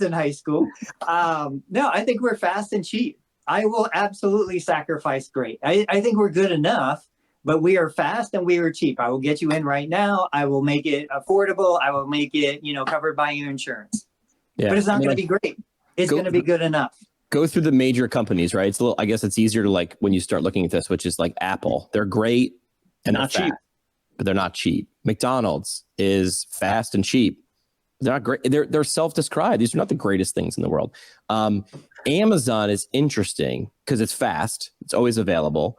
in high school. No, I think we're fast and cheap. I will absolutely sacrifice great. I think we're good enough, but we are fast and we are cheap. I will get you in right now. I will make it affordable. I will make it, covered by your insurance. Yeah. But it's not going to be great. It's going to be good enough. Go through the major companies, right? It's a little, I guess it's easier to when you start looking at this, which is like Apple. They're great and not cheap, but they're not cheap. McDonald's is fast and cheap. They're not great. They're self-described. These are not the greatest things in the world. Amazon is interesting because it's fast. It's always available.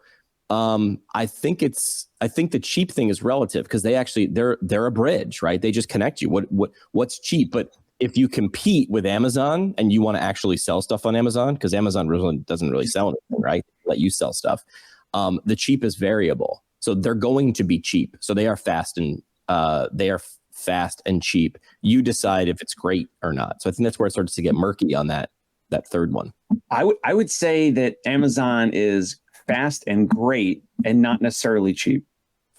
I think the cheap thing is relative because they're a bridge, right? They just connect you. What's cheap? But if you compete with Amazon and you want to actually sell stuff on Amazon, because Amazon really doesn't really sell anything, right? let you sell stuff. The cheap is variable. So they're going to be cheap. So they are fast and cheap. You decide if it's great or not. So I think that's where it starts to get murky on that third one. I would say that Amazon is fast and great and not necessarily cheap.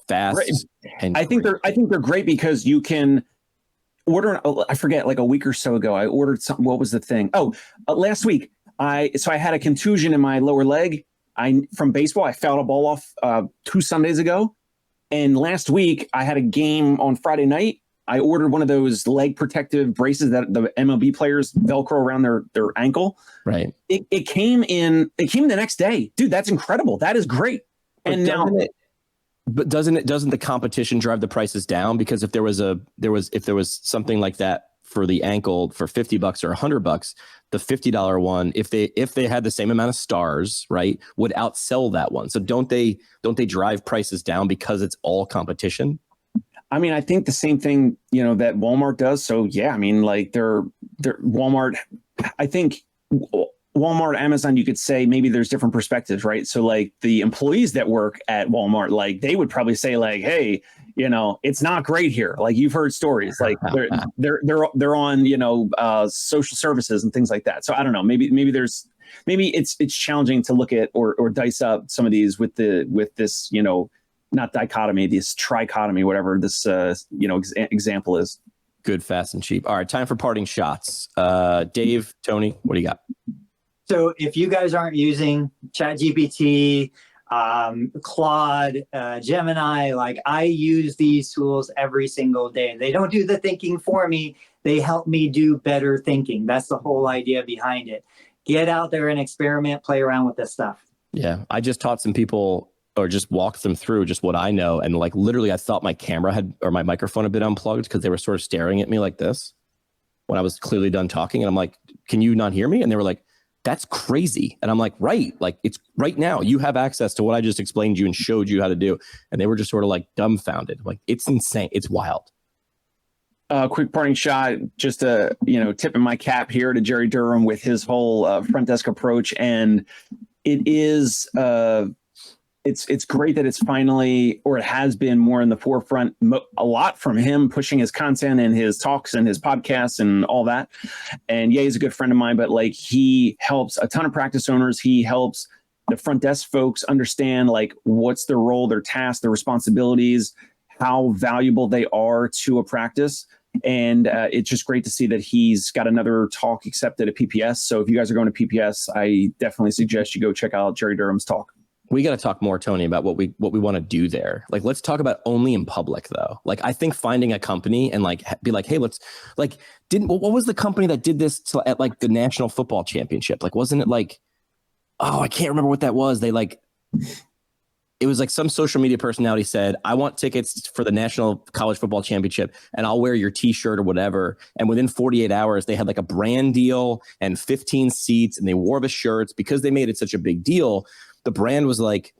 Fast. And I think they're great because you can order. I forget, like a week or so ago, I ordered something. What was the thing? Last week I had a contusion in my lower leg. From baseball, I fouled a ball off 2 Sundays ago, and last week I had a game on Friday night. I ordered one of those leg protective braces that the MLB players Velcro around their ankle. Right. It came the next day, dude. That's incredible. That is great. But doesn't the competition drive the prices down? Because if there was something like that for the ankle for $50 or $100, the $50 one, if they had the same amount of stars, right, would outsell that one. So don't they drive prices down because it's all competition? I mean, I think the same thing, that Walmart does. So yeah, I mean, like they're Walmart. I think Walmart, Amazon, you could say maybe there's different perspectives, right? So like the employees that work at Walmart, like they would probably say like, hey, it's not great here. Like you've heard stories, like they're on, social services and things like that. So I don't know, maybe it's challenging to look at or dice up some of these with this, not dichotomy, this trichotomy, whatever this, example is. Good, fast, and cheap. All right, time for parting shots. Dave, Tony, what do you got? So if you guys aren't using ChatGPT, Claude, Gemini, like I use these tools every single day. They don't do the thinking for me. They help me do better thinking. That's the whole idea behind it. Get out there and experiment, play around with this stuff. Yeah, I just taught some people or just walked them through just what I know. And like literally I thought my camera or my microphone had been unplugged because they were sort of staring at me like this when I was clearly done talking. And I'm like, can you not hear me? And they were like, that's crazy. And I'm like, right. Like it's right now. You have access to what I just explained to you and showed you how to do. And they were just sort of like dumbfounded. Like it's insane. It's wild. Quick parting shot, just tipping my cap here to Jerry Durham with his whole front desk approach. And it is, it's great that it's finally, or it has been more in the forefront, a lot from him pushing his content and his talks and his podcasts and all that. And yeah, he's a good friend of mine, but like he helps a ton of practice owners. He helps the front desk folks understand like what's their role, their tasks, their responsibilities, how valuable they are to a practice. And it's just great to see that he's got another talk accepted at PPS. So if you guys are going to PPS, I definitely suggest you go check out Jerry Durham's talk. We got to talk more, Tony, about what we want to do there. Like, let's talk about only in public, though. Like, I think finding a company and like be like, hey, let's like, what was the company that did this at like the National Football Championship? Like, wasn't it like, oh, I can't remember what that was. They like, it was like some social media personality said, I want tickets for the National College Football Championship and I'll wear your t-shirt or whatever. And within 48 hours, they had like a brand deal and 15 seats and they wore the shirts because they made it such a big deal. The brand was like,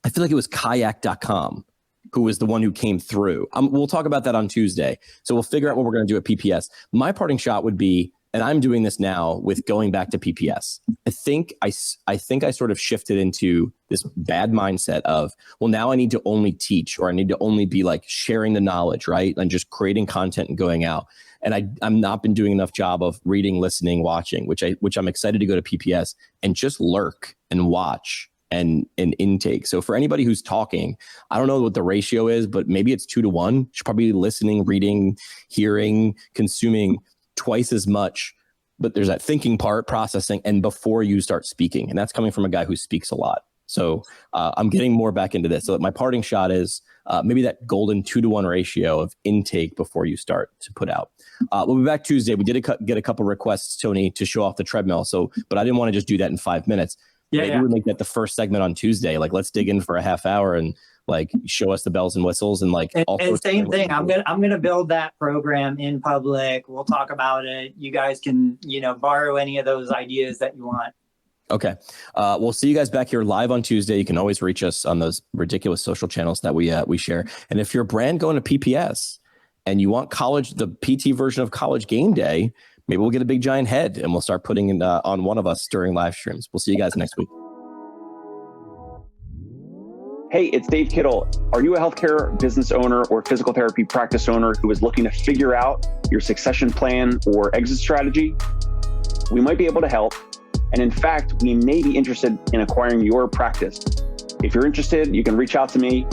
I feel like it was kayak.com, who was the one who came through. We'll talk about that on Tuesday. So we'll figure out what we're going to do at PPS. My parting shot would be, and I'm doing this now with going back to PPS. I think I sort of shifted into this bad mindset of, well, now I need to only teach, or I need to only be like sharing the knowledge, right? And just creating content and going out. And I'm not been doing enough job of reading, listening, watching, which I'm excited to go to PPS and just lurk and watch and intake. So for anybody who's talking, I don't know what the ratio is, but maybe it's 2-1. You should probably be listening, reading, hearing, consuming twice as much. But there's that thinking part, processing, and before you start speaking. And that's coming from a guy who speaks a lot. So I'm getting more back into this. So my parting shot is maybe that golden 2-1 ratio of intake before you start to put out. We'll be back Tuesday. We did get a couple requests, Tony, to show off the treadmill. But I didn't want to just do that in 5 minutes. Maybe we make that the first segment on Tuesday. Like, let's dig in for a half hour and like show us the bells and whistles and like all and same thing. I'm gonna build that program in public. We'll talk about it. You guys can borrow any of those ideas that you want. Okay. We'll see you guys back here live on Tuesday. You can always reach us on those ridiculous social channels that we share. And if you're a brand going to PPS and you want the PT version of College Game Day, maybe we'll get a big giant head and we'll start putting it on one of us during live streams. We'll see you guys next week. Hey, it's Dave Kittle. Are you a healthcare business owner or physical therapy practice owner who is looking to figure out your succession plan or exit strategy? We might be able to help. And in fact, we may be interested in acquiring your practice. If you're interested, you can reach out to me.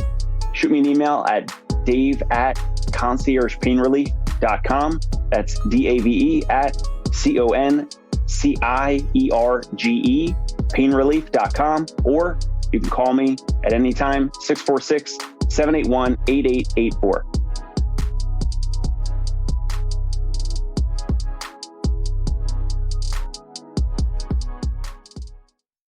Shoot me an email at dave@conciergepainrelief.com. That's DAVE at CONCIERGE painrelief.com. Or you can call me at any time, 646-781-8884.